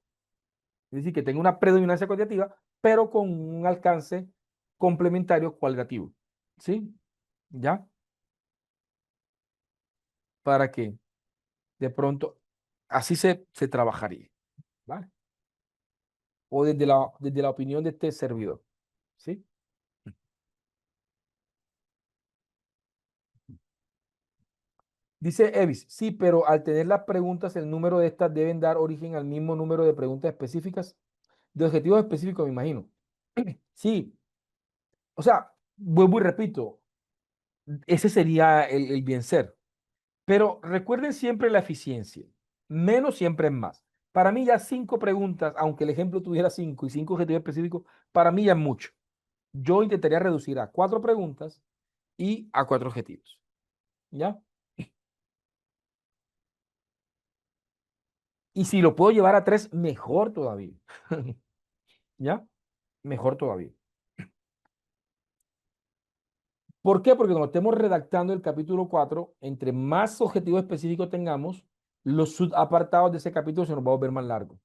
Es decir, que tenga una predominancia cuantitativa, pero con un alcance complementario cualitativo. ¿Sí? ¿Ya? Para que de pronto así se trabajaría. ¿Vale? O desde la opinión de este servidor. ¿Sí? Dice Evis, sí, pero al tener las preguntas, el número de estas deben dar origen al mismo número de preguntas específicas, de objetivos específicos, me imagino. Sí, o sea, vuelvo y repito, ese sería el bien ser. Pero recuerden siempre la eficiencia. Menos siempre es más. Para mí ya cinco preguntas, aunque el ejemplo tuviera cinco y cinco objetivos específicos, para mí ya es mucho. Yo intentaría reducir a cuatro preguntas y a 4 objetivos. ¿Ya? Y si lo puedo llevar a 3, mejor todavía. ¿Ya? Mejor todavía. ¿Por qué? Porque cuando estemos redactando el capítulo 4, entre más objetivos específicos tengamos, los subapartados de ese capítulo se nos va a volver más largo.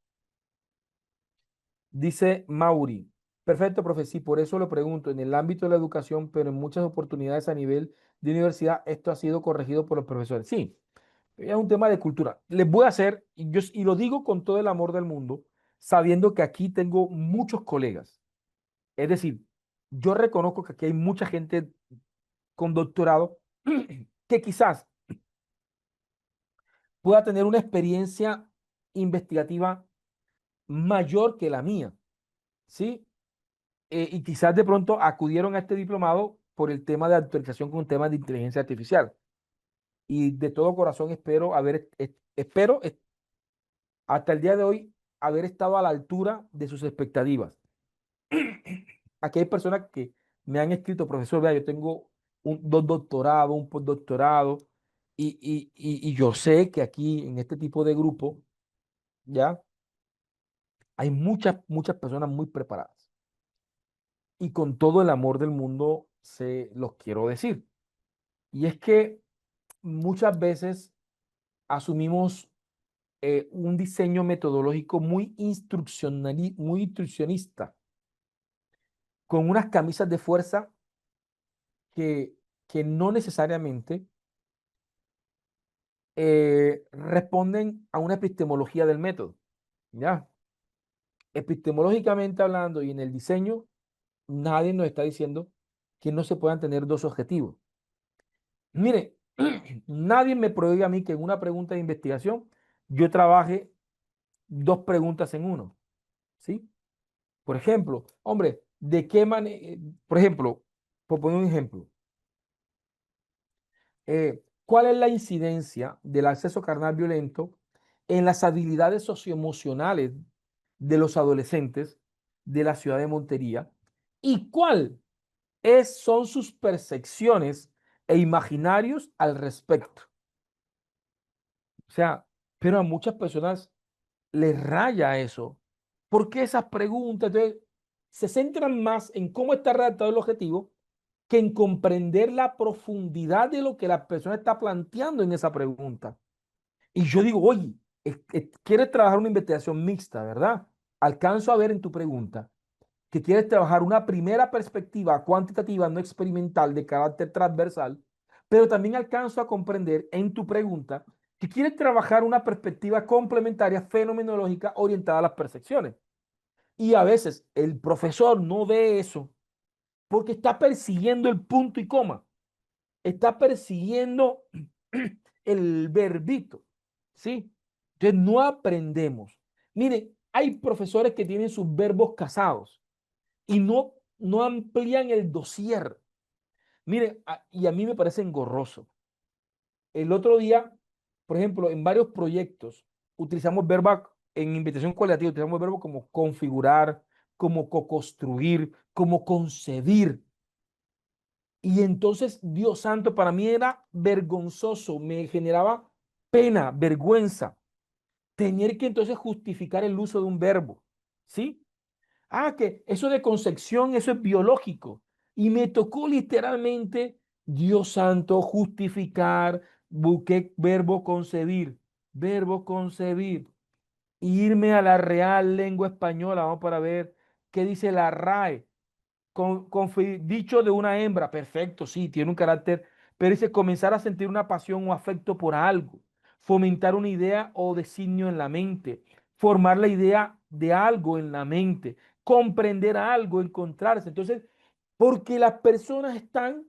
Dice Mauri, perfecto, profe, sí, por eso lo pregunto, en el ámbito de la educación, pero en muchas oportunidades a nivel de universidad, esto ha sido corregido por los profesores. Sí, es un tema de cultura. Les voy a hacer, y lo digo con todo el amor del mundo, sabiendo que aquí tengo muchos colegas. Es decir, yo reconozco que aquí hay mucha gente con doctorado que quizás pueda tener una experiencia investigativa mayor que la mía, ¿sí? Y quizás de pronto acudieron a este diplomado por el tema de actualización con temas de inteligencia artificial. Y de todo corazón espero hasta el día de hoy haber estado a la altura de sus expectativas. Aquí hay personas que me han escrito, profesor, vea, yo tengo dos doctorados, un postdoctorado, y yo sé que aquí en este tipo de grupo, ya, hay muchas personas muy preparadas. Y con todo el amor del mundo se los quiero decir. Y es que muchas veces asumimos un diseño metodológico muy instruccionista, con unas camisas de fuerza que, que no necesariamente responden a una epistemología del método. ¿Ya? Epistemológicamente hablando y en el diseño, nadie nos está diciendo que no se puedan tener dos objetivos. Mire, nadie me prohíbe a mí que en una pregunta de investigación yo trabaje dos preguntas en uno, ¿sí? Por ejemplo, hombre, ¿de qué manera, por ejemplo, por poner un ejemplo, cuál es la incidencia del acceso carnal violento en las habilidades socioemocionales de los adolescentes de la ciudad de Montería y son sus percepciones e imaginarios al respecto? O sea, pero a muchas personas les raya eso. ¿Por qué esas preguntas? Entonces, se centran más en cómo está redactado el objetivo que en comprender la profundidad de lo que la persona está planteando en esa pregunta. Y yo digo, oye, quieres trabajar una investigación mixta, ¿verdad? Alcanzo a ver en tu pregunta que quieres trabajar una primera perspectiva cuantitativa no experimental de carácter transversal, pero también alcanzo a comprender en tu pregunta que quieres trabajar una perspectiva complementaria fenomenológica orientada a las percepciones. Y a veces el profesor no ve eso porque está persiguiendo el punto y coma, está persiguiendo el verbito, ¿sí? Entonces no aprendemos. Mire, hay profesores que tienen sus verbos casados y no amplían el dossier. Mire, y a mí me parece engorroso. El otro día, por ejemplo, en varios proyectos utilizamos verbos en investigación cualitativa, utilizamos verbos como configurar, como co-construir, como concebir. Y entonces, Dios santo, para mí era vergonzoso, me generaba pena, vergüenza, tener que entonces justificar el uso de un verbo. ¿Sí? Ah, que eso de concepción, eso es biológico. Y me tocó literalmente, Dios santo, justificar, busqué verbo concebir, irme a la Real Lengua Española, vamos para ver qué dice la RAE. Dicho de una hembra, perfecto, sí, tiene un carácter, pero dice comenzar a sentir una pasión o afecto por algo, fomentar una idea o designio en la mente, formar la idea de algo en la mente, comprender algo, encontrarse. Entonces, porque las personas están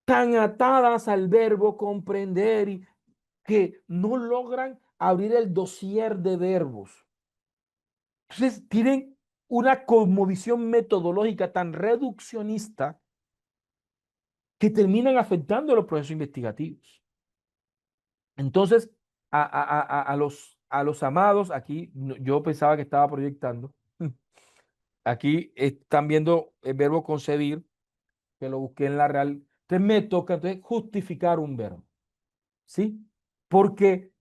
tan atadas al verbo comprender y que no logran abrir el dossier de verbos. Entonces, tienen una cosmovisión metodológica tan reduccionista que terminan afectando los procesos investigativos. Entonces, a los amados, aquí yo pensaba que estaba proyectando, aquí están viendo el verbo concebir, que lo busqué en la Real. Entonces me toca entonces, justificar un verbo, ¿sí? Porque,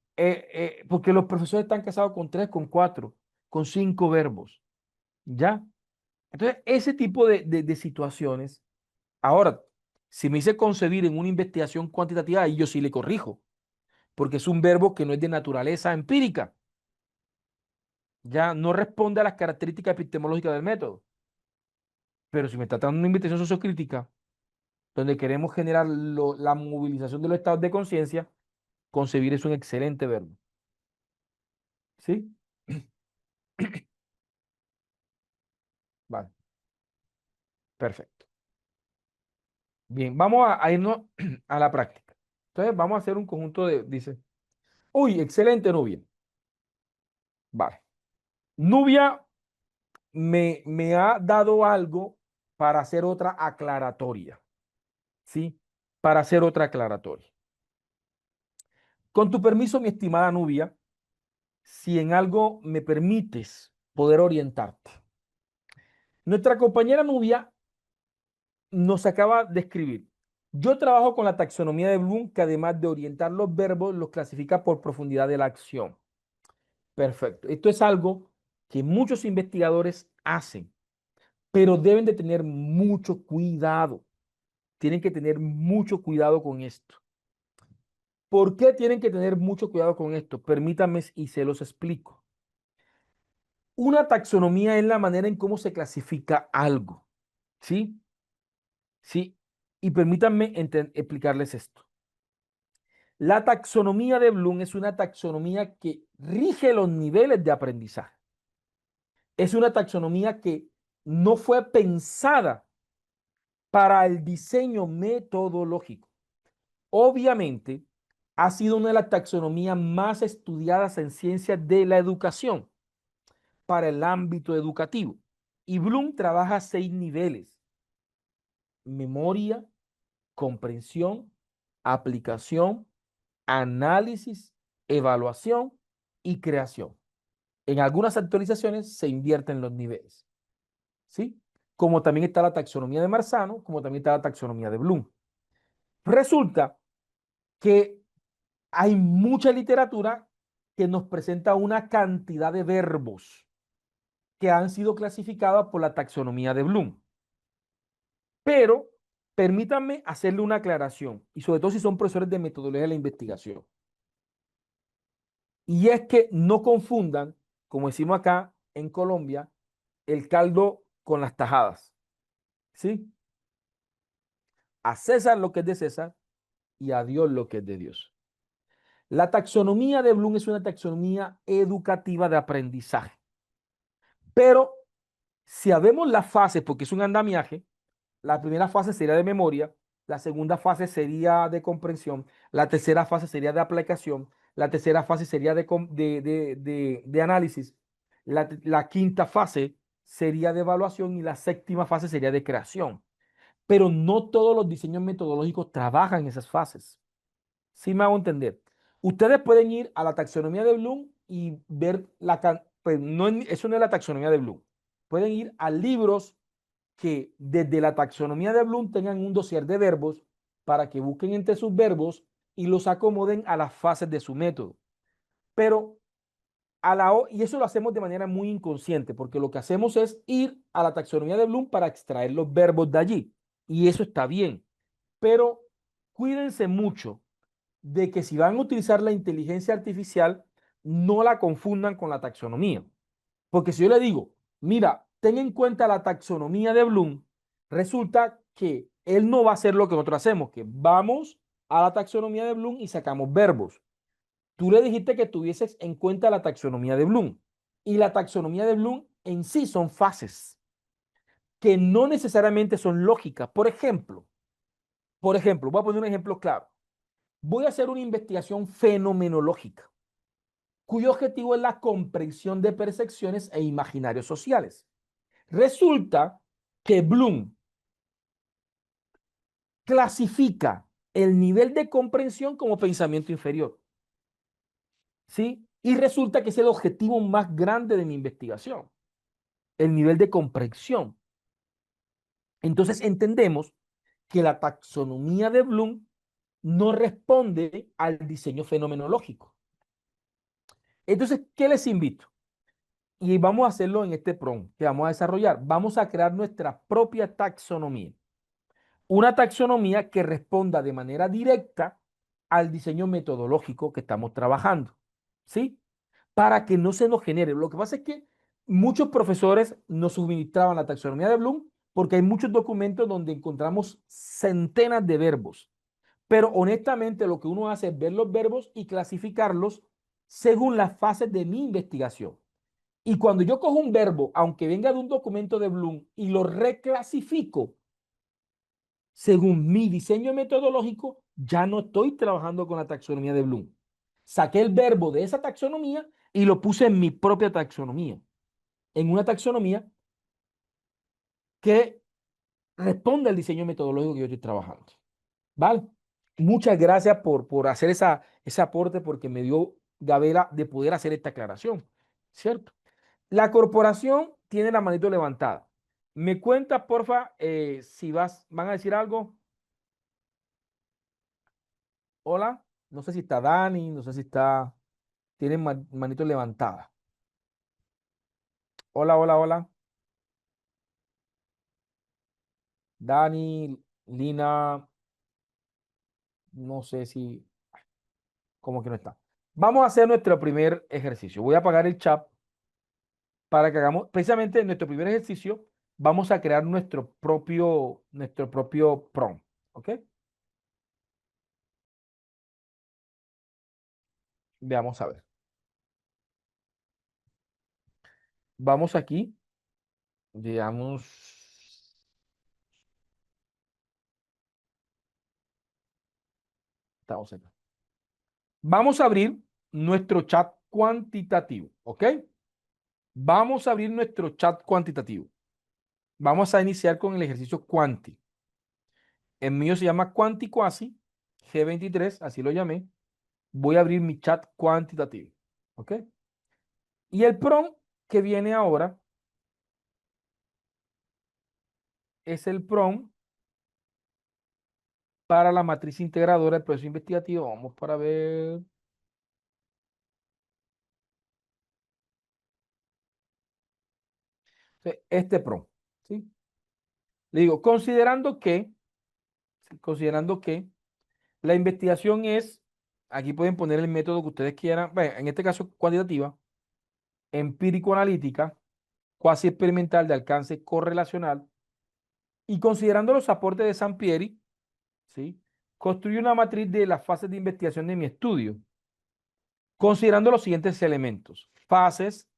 porque los profesores están casados con tres, con cuatro, con cinco verbos, ¿ya? Entonces, ese tipo de situaciones, ahora, si me hice concebir en una investigación cuantitativa, ahí yo sí le corrijo, porque es un verbo que no es de naturaleza empírica, ya no responde a las características epistemológicas del método. Pero si me está tratando de una investigación sociocrítica, donde queremos generar la movilización de los estados de conciencia, concebir es un excelente verbo. ¿Sí? Vale, perfecto. Bien, vamos a irnos a la práctica. Entonces, vamos a hacer un conjunto dice, uy, excelente Nubia. Vale. Nubia me ha dado algo para hacer otra aclaratoria. ¿Sí? Para hacer otra aclaratoria. Con tu permiso, mi estimada Nubia, si en algo me permites poder orientarte. Nuestra compañera Nubia nos acaba de escribir. Yo trabajo con la taxonomía de Bloom, que además de orientar los verbos, los clasifica por profundidad de la acción. Perfecto. Esto es algo que muchos investigadores hacen, pero deben de tener mucho cuidado. Tienen que tener mucho cuidado con esto. ¿Por qué tienen que tener mucho cuidado con esto? Permítanme y se los explico. Una taxonomía es la manera en cómo se clasifica algo. ¿Sí? Sí. Y permítanme explicarles esto. La taxonomía de Bloom es una taxonomía que rige los niveles de aprendizaje. Es una taxonomía que no fue pensada para el diseño metodológico. Obviamente, ha sido una de las taxonomías más estudiadas en ciencias de la educación para el ámbito educativo. Y Bloom trabaja 6 niveles: memoria, comprensión, aplicación, análisis, evaluación y creación. En algunas actualizaciones se invierten los niveles, ¿sí? Como también está la taxonomía de Marzano, como también está la taxonomía de Bloom. Resulta que hay mucha literatura que nos presenta una cantidad de verbos que han sido clasificados por la taxonomía de Bloom. Pero permítanme hacerle una aclaración, y sobre todo si son profesores de metodología de la investigación. Y es que no confundan, como decimos acá en Colombia, el caldo con las tajadas. ¿Sí? A César lo que es de César y a Dios lo que es de Dios. La taxonomía de Bloom es una taxonomía educativa de aprendizaje. Pero si habemos las fases, porque es un andamiaje, la primera fase sería de memoria, la segunda fase sería de comprensión, la tercera fase sería de aplicación, la tercera fase sería de análisis, la quinta fase sería de evaluación y la séptima fase sería de creación. Pero no todos los diseños metodológicos trabajan en esas fases. ¿Sí me hago entender? Ustedes pueden ir a la taxonomía de Bloom y ver pues no, eso no es la taxonomía de Bloom. Pueden ir a libros que desde la taxonomía de Bloom tengan un dossier de verbos para que busquen entre sus verbos y los acomoden a las fases de su método. Pero y eso lo hacemos de manera muy inconsciente, porque lo que hacemos es ir a la taxonomía de Bloom para extraer los verbos de allí. Y eso está bien. Pero cuídense mucho de que si van a utilizar la inteligencia artificial, no la confundan con la taxonomía. Porque si yo le digo, mira, ten en cuenta la taxonomía de Bloom, resulta que él no va a hacer lo que nosotros hacemos, que vamos a la taxonomía de Bloom y sacamos verbos. Tú le dijiste que tuvieses en cuenta la taxonomía de Bloom. Y la taxonomía de Bloom en sí son fases que no necesariamente son lógicas. Por ejemplo, voy a poner un ejemplo claro. Voy a hacer una investigación fenomenológica, cuyo objetivo es la comprensión de percepciones e imaginarios sociales. Resulta que Bloom clasifica el nivel de comprensión como pensamiento inferior, ¿sí? Y resulta que es el objetivo más grande de mi investigación, el nivel de comprensión. Entonces entendemos que la taxonomía de Bloom no responde al diseño fenomenológico. Entonces, ¿qué les invito? Y vamos a hacerlo en este prompt que vamos a desarrollar. Vamos a crear nuestra propia taxonomía. Una taxonomía que responda de manera directa al diseño metodológico que estamos trabajando. ¿Sí? Para que no se nos genere. Lo que pasa es que muchos profesores nos suministraban la taxonomía de Bloom porque hay muchos documentos donde encontramos centenas de verbos. Pero honestamente lo que uno hace es ver los verbos y clasificarlos según las fases de mi investigación. Y cuando yo cojo un verbo, aunque venga de un documento de Bloom, y lo reclasifico según mi diseño metodológico, ya no estoy trabajando con la taxonomía de Bloom. Saqué el verbo de esa taxonomía y lo puse en mi propia taxonomía, en una taxonomía que responde al diseño metodológico que yo estoy trabajando. ¿Vale? Muchas gracias por hacer ese aporte porque me dio Gabela de poder hacer esta aclaración, ¿cierto? La corporación tiene la manito levantada. ¿Me cuentas, porfa, si van a decir algo? Hola, no sé si está Dani, no sé si está, tienen manito levantada. Hola, hola, hola. Dani, Lina, no sé si, como que no está. Vamos a hacer nuestro primer ejercicio. Voy a apagar el chat para que hagamos, precisamente en nuestro primer ejercicio, vamos a crear nuestro propio prompt. ¿Ok? Veamos a ver. Vamos aquí, digamos, estamos acá. Vamos a abrir nuestro chat cuantitativo. ¿Ok? Vamos a abrir nuestro chat cuantitativo. Vamos a iniciar con el ejercicio Quanti. El mío se llama QuantiQuasi G23, así lo llamé. Voy a abrir mi chat cuantitativo. ¿Ok? Y el prompt que viene ahora es el prompt para la matriz integradora del proceso investigativo. Vamos para ver. Este prompt. ¿Sí? Le digo, considerando que la investigación es, aquí pueden poner el método que ustedes quieran, bueno, en este caso cuantitativa, empírico-analítica, cuasi experimental de alcance correlacional, y considerando los aportes de Sampieri, ¿sí? Construye una matriz de las fases de investigación de mi estudio, considerando los siguientes elementos: fases,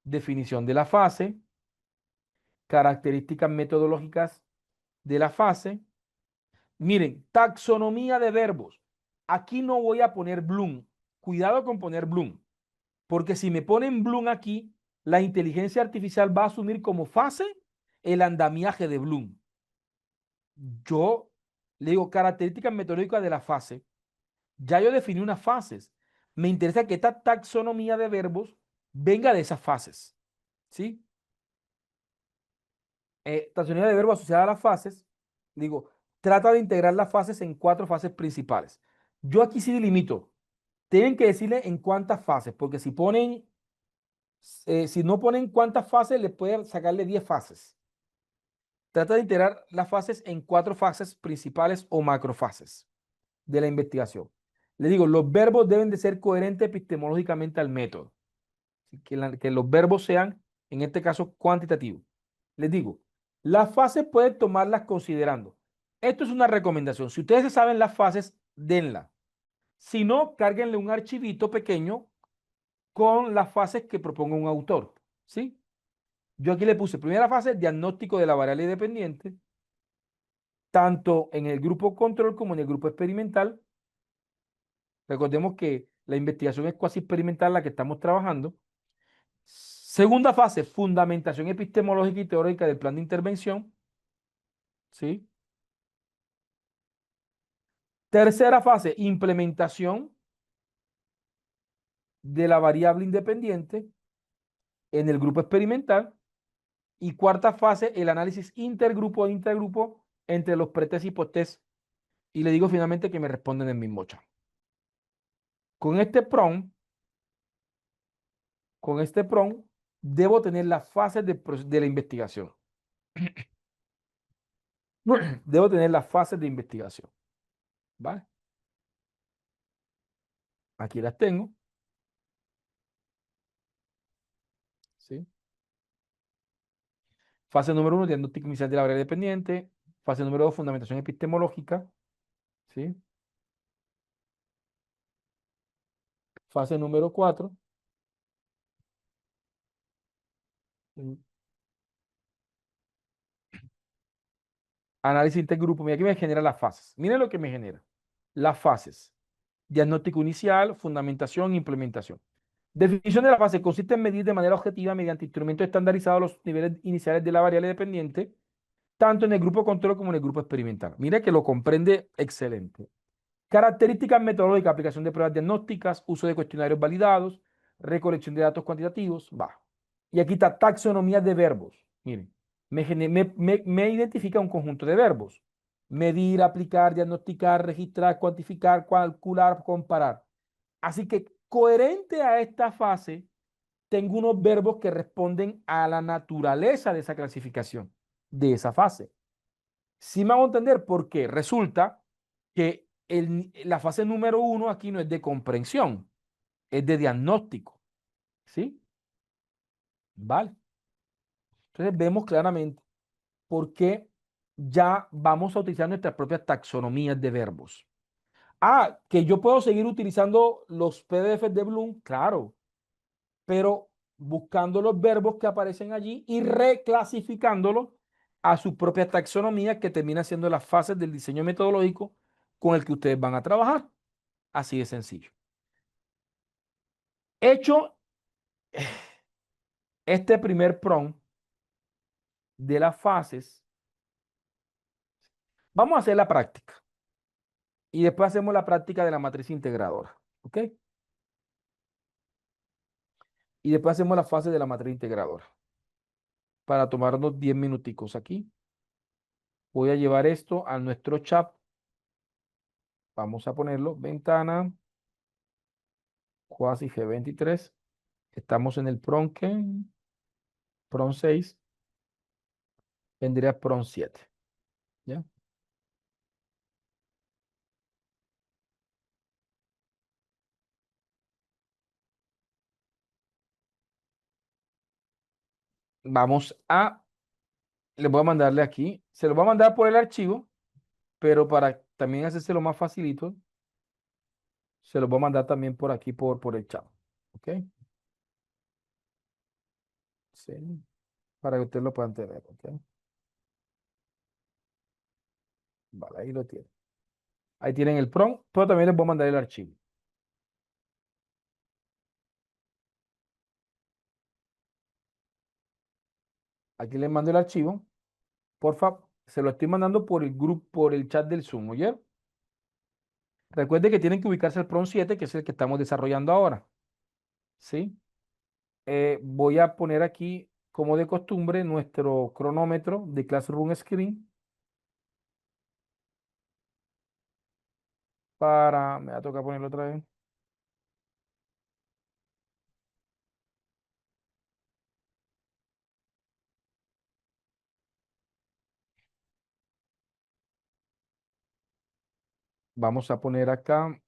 definición de la fase, características metodológicas de la fase. Miren, taxonomía de verbos. Aquí no voy a poner Bloom. Cuidado con poner Bloom, porque si me ponen Bloom aquí, la inteligencia artificial va a asumir como fase el andamiaje de Bloom. Yo le digo características metodológicas de la fase. Ya yo definí unas fases. Me interesa que esta taxonomía de verbos venga de esas fases. ¿Sí? Taxonomía de verbos asociada a las fases. Digo, trata de integrar las fases en 4 fases principales. Yo aquí sí delimito. Tienen que decirle en cuántas fases, porque si no ponen cuántas fases, le pueden sacarle 10 fases. Trata de integrar las fases en 4 fases principales o macrofases de la investigación. Le digo, los verbos deben de ser coherentes epistemológicamente al método. Que los verbos sean, en este caso, cuantitativos. Les digo, las fases pueden tomarlas considerando. Esto es una recomendación. Si ustedes saben las fases, denla. Si no, cárguenle un archivito pequeño con las fases que proponga un autor. ¿Sí? Yo aquí le puse primera fase, diagnóstico de la variable dependiente, tanto en el grupo control como en el grupo experimental. Recordemos que la investigación es cuasi experimental la que estamos trabajando. Segunda fase, fundamentación epistemológica y teórica del plan de intervención. ¿Sí? Tercera fase, implementación de la variable independiente en el grupo experimental. Y cuarta fase, el análisis intergrupo e intergrupo entre los pretest y posttest y le digo finalmente que me responden el mismo chat. Con este prompt, con este prompt, debo tener las fases de la investigación. Debo tener las fases de investigación. ¿Vale? Aquí las tengo. ¿Sí? Fase número uno, diagnóstico inicial de la variable dependiente. Fase número dos, fundamentación epistemológica. ¿Sí? Fase número cuatro, mm, análisis intergrupo. Mira, aquí me genera las fases. Miren lo que me genera. Las fases. Diagnóstico inicial, fundamentación, implementación. Definición de la fase consiste en medir de manera objetiva mediante instrumentos estandarizados los niveles iniciales de la variable dependiente, tanto en el grupo control como en el grupo experimental. Mira que lo comprende excelente. Características metodológicas, aplicación de pruebas diagnósticas, uso de cuestionarios validados, recolección de datos cuantitativos, va. Y aquí está taxonomía de verbos. Miren, me identifica un conjunto de verbos. Medir, aplicar, diagnosticar, registrar, cuantificar, calcular, comparar. Así que coherente a esta fase, tengo unos verbos que responden a la naturaleza de esa clasificación, de esa fase. Sí me hago entender porque resulta que la fase número uno aquí no es de comprensión, es de diagnóstico. ¿Sí? ¿Vale? Entonces vemos claramente por qué ya vamos a utilizar nuestras propias taxonomías de verbos. Ah, que yo puedo seguir utilizando los PDFs de Bloom, claro, pero buscando los verbos que aparecen allí y reclasificándolos a su propia taxonomía que termina siendo las fases del diseño metodológico con el que ustedes van a trabajar. Así de sencillo. Hecho este primer prompt de las fases, vamos a hacer la práctica y después hacemos la práctica de la matriz integradora. ¿Ok? Y después hacemos la fase de la matriz integradora. Para tomarnos 10 minuticos aquí. Voy a llevar esto a nuestro chat. Vamos a ponerlo, ventana, Quasi G23. Estamos en el PRON, ¿qué? PRON 6. Vendría PRON 7. ¿Ya? Vamos a, les voy a mandarle aquí. Se lo voy a mandar por el archivo, pero para también hacérselo más facilito, se lo voy a mandar también por aquí, por el chat. ¿Ok? Sí. Para que ustedes lo puedan tener. ¿Ok? Vale, ahí lo tienen. Ahí tienen el PROM, pero también les voy a mandar el archivo. Aquí les mando el archivo. Porfa, se lo estoy mandando por el grupo, por el chat del Zoom, ¿oye? Recuerde que tienen que ubicarse el PROM 7, que es el que estamos desarrollando ahora. ¿Sí? Voy a poner aquí, como de costumbre, nuestro cronómetro de Classroom Screen para, me va a tocar ponerlo otra vez. Vamos a poner acá,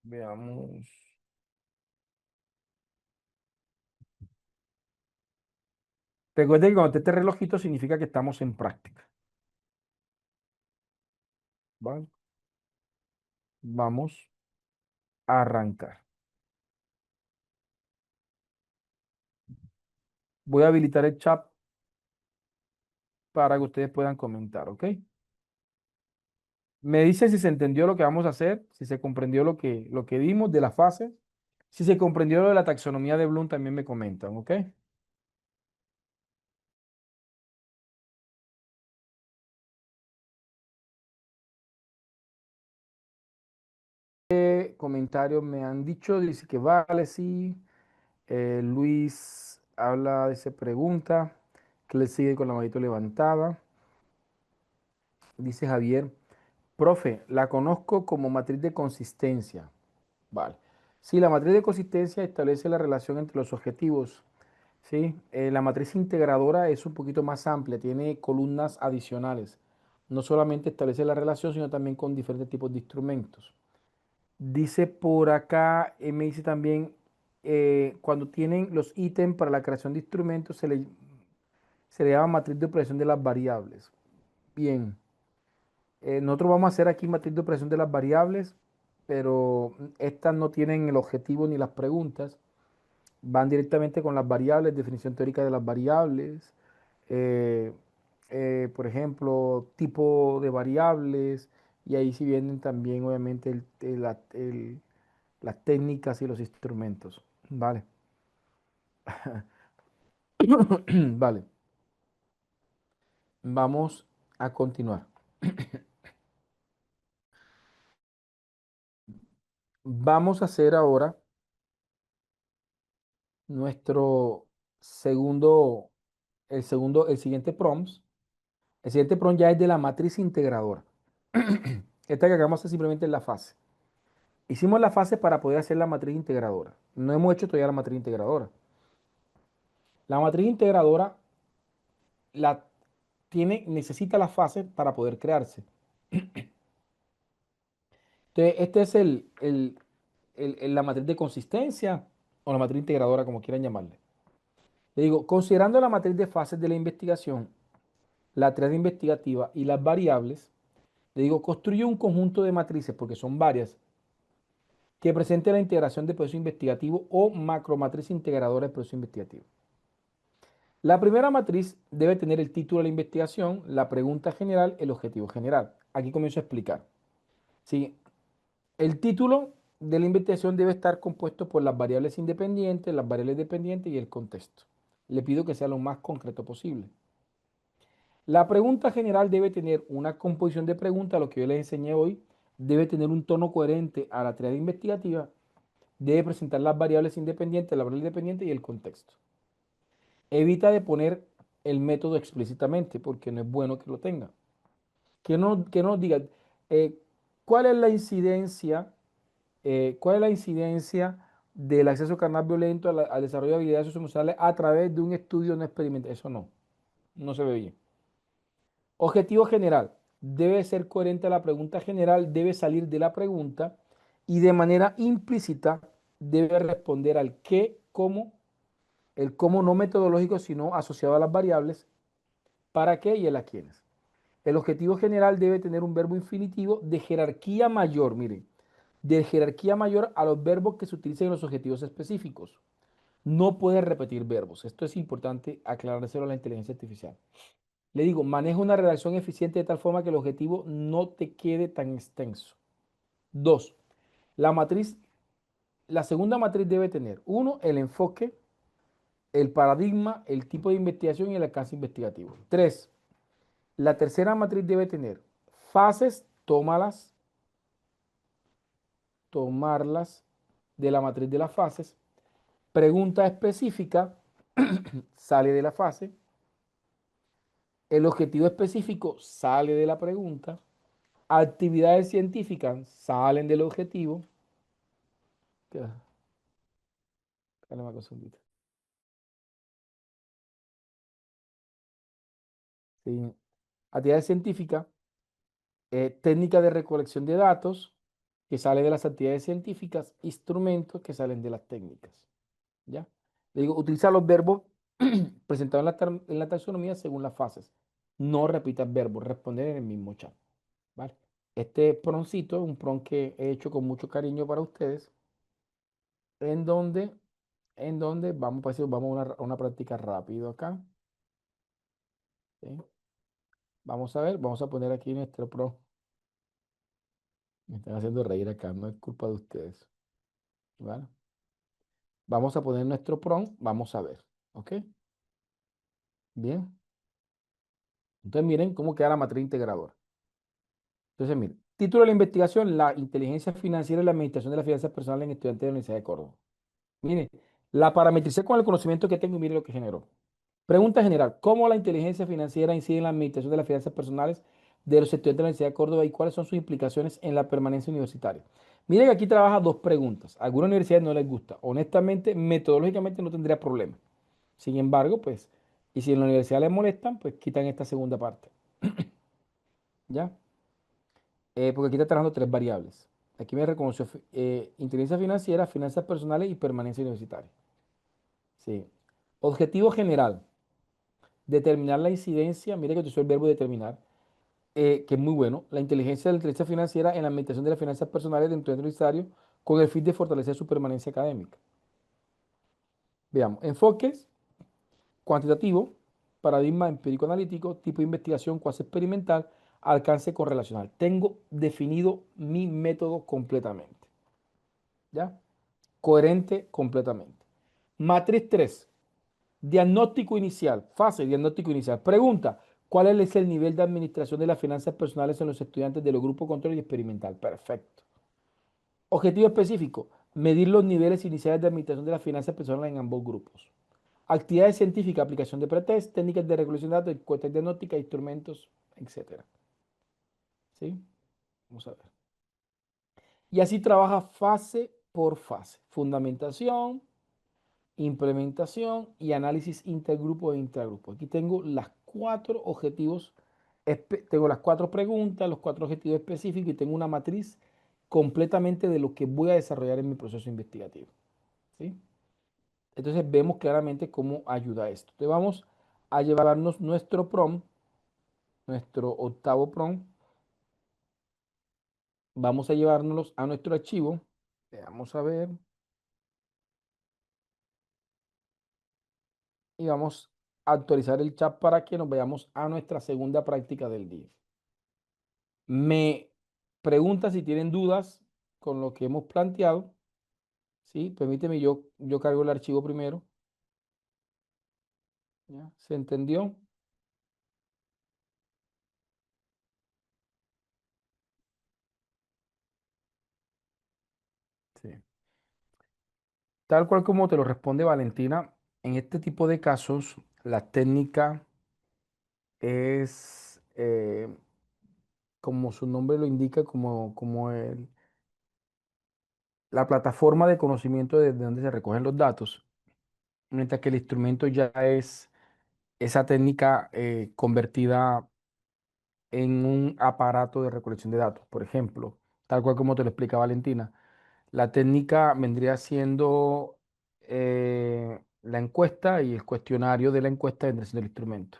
veamos. Recuerde que cuando esté este relojito significa que estamos en práctica. ¿Vale? Vamos a arrancar. Voy a habilitar el chat para que ustedes puedan comentar, ¿ok? Me dice si se entendió lo que vamos a hacer, si se comprendió lo que vimos de las fases, si se comprendió lo de la taxonomía de Bloom, también me comentan, ¿ok? Comentarios me han dicho, dice que vale, sí. Luis habla, se pregunta, que le sigue con la manito levantada. Dice Javier, profe, la conozco como matriz de consistencia. Vale. Sí, la matriz de consistencia establece la relación entre los objetivos. Sí, la matriz integradora es un poquito más amplia, tiene columnas adicionales. No solamente establece la relación, sino también con diferentes tipos de instrumentos. Dice por acá, me dice también, cuando tienen los ítems para la creación de instrumentos, se le llama matriz de operación de las variables. Bien, nosotros vamos a hacer aquí matriz de operación de las variables, pero estas no tienen el objetivo ni las preguntas. Van directamente con las variables, definición teórica de las variables, eh, por ejemplo, tipo de variables, y ahí sí vienen también obviamente las técnicas y los instrumentos. Vale, vale, vamos a continuar. Vamos a hacer ahora nuestro segundo, el siguiente prompt. El siguiente prompt ya es de la matriz integradora. Esta que acabamos de hacer simplemente es la fase. Hicimos la fase para poder hacer la matriz integradora. No hemos hecho todavía la matriz integradora. La matriz integradora la necesita la fase para poder crearse. Entonces, este es la matriz de consistencia o la matriz integradora, como quieran llamarle. Le digo, considerando la matriz de fases de la investigación, la tarea investigativa y las variables, le digo, construye un conjunto de matrices, porque son varias, que presente la integración de proceso investigativo o macromatriz integradora de proceso investigativo. La primera matriz debe tener el título de la investigación, la pregunta general, el objetivo general. Aquí comienzo a explicar. ¿Sí? El título de la investigación debe estar compuesto por las variables independientes, las variables dependientes y el contexto. Le pido que sea lo más concreto posible. La pregunta general debe tener una composición de preguntas, lo que yo les enseñé hoy, debe tener un tono coherente a la tarea investigativa, debe presentar las variables independientes, la variable independiente y el contexto. Evita de poner el método explícitamente porque no es bueno que lo tenga. Que no diga eh, cuál es la incidencia, del acceso carnal violento al desarrollo de habilidades socioemocionales a través de un estudio no experimental. Eso no se ve bien. Objetivo general. Debe ser coherente a la pregunta general, debe salir de la pregunta y de manera implícita debe responder al qué, cómo, el cómo no metodológico, sino asociado a las variables, para qué y el a quiénes. El objetivo general debe tener un verbo infinitivo de jerarquía mayor, miren, de jerarquía mayor a los verbos que se utilicen en los objetivos específicos. No puede repetir verbos. Esto es importante aclarárselo a la inteligencia artificial. Le digo, maneja una redacción eficiente de tal forma que el objetivo no te quede tan extenso. Dos, la matriz, la segunda matriz debe tener, uno, el enfoque, el paradigma, el tipo de investigación y el alcance investigativo. Tres, la tercera matriz debe tener fases, tomarlas de la matriz de las fases, pregunta específica, sale de la fase, el objetivo específico sale de la pregunta, actividades científicas salen del objetivo. Calma, consumita. Sí. Actividades científicas, técnica de recolección de datos que sale de las actividades científicas, instrumentos que salen de las técnicas. ¿Ya? Le digo, utiliza los verbos presentados en la taxonomía según las fases. No repitas verbos, responder en el mismo chat. ¿Vale? Este proncito es un pron que he hecho con mucho cariño para ustedes, en donde, vamos, vamos a una práctica rápido acá. ¿Sí? Vamos a ver, vamos a poner aquí nuestro pro. Me están haciendo reír acá, no es culpa de ustedes. ¿Vale? Vamos a poner nuestro prompt, vamos a ver. ¿Ok? Bien. Entonces miren cómo queda la matriz integradora. Entonces miren, título de la investigación, la inteligencia financiera y la administración de las finanzas personales en estudiantes de la Universidad de Córdoba. Miren, la parametricé con el conocimiento que tengo y miren lo que generó. Pregunta general, ¿cómo la inteligencia financiera incide en la administración de las finanzas personales de los estudiantes de la Universidad de Córdoba y cuáles son sus implicaciones en la permanencia universitaria. Miren que aquí trabaja dos preguntas. A algunas universidades no les gusta. Honestamente, metodológicamente no tendría problema. Sin embargo, pues, y si en la universidad les molestan, pues quitan esta segunda parte. ¿Ya? Porque aquí está trabajando tres variables. Aquí me reconoció inteligencia financiera, finanzas personales y permanencia universitaria. Sí. Objetivo general, determinar la incidencia, mire que usó el verbo determinar, que es muy bueno, la inteligencia de la inteligencia financiera en la administración de las finanzas personales dentro del universitario con el fin de fortalecer su permanencia académica. Veamos, enfoques, cuantitativo, paradigma empírico-analítico, tipo de investigación cuasi experimental, alcance correlacional. Tengo definido mi método completamente. ¿Ya? Coherente completamente. Matriz 3, diagnóstico inicial, fase diagnóstico inicial. Pregunta, ¿cuál es el nivel de administración de las finanzas personales en los estudiantes de los grupos control y experimental? Perfecto. Objetivo específico, medir los niveles iniciales de administración de las finanzas personales en ambos grupos. Actividades científicas, aplicación de pretest, técnicas de recolección de datos, encuestas diagnósticas, instrumentos, etcétera. ¿Sí? Vamos a ver. Y así trabaja fase por fase. Fundamentación, implementación y análisis intergrupo e intragrupo. Aquí tengo las cuatro objetivos, tengo las cuatro preguntas, los cuatro objetivos específicos y tengo una matriz completamente de lo que voy a desarrollar en mi proceso investigativo. ¿Sí? Entonces vemos claramente cómo ayuda esto. Entonces vamos a llevarnos nuestro prompt, nuestro octavo prompt, vamos a llevárnoslos a nuestro archivo. Vamos a ver y vamos a actualizar el chat para que nos vayamos a nuestra segunda práctica del día. Me pregunta si tienen dudas con lo que hemos planteado. Sí, permíteme, yo cargo el archivo primero. ¿Ya? ¿Se entendió? Sí. Tal cual como te lo responde Valentina, en este tipo de casos, la técnica es, como su nombre lo indica, la plataforma de conocimiento desde donde se recogen los datos, mientras que el instrumento ya es esa técnica convertida en un aparato de recolección de datos. Por ejemplo, tal cual como te lo explica Valentina, la técnica vendría siendo la encuesta y el cuestionario de la encuesta vendría siendo el instrumento.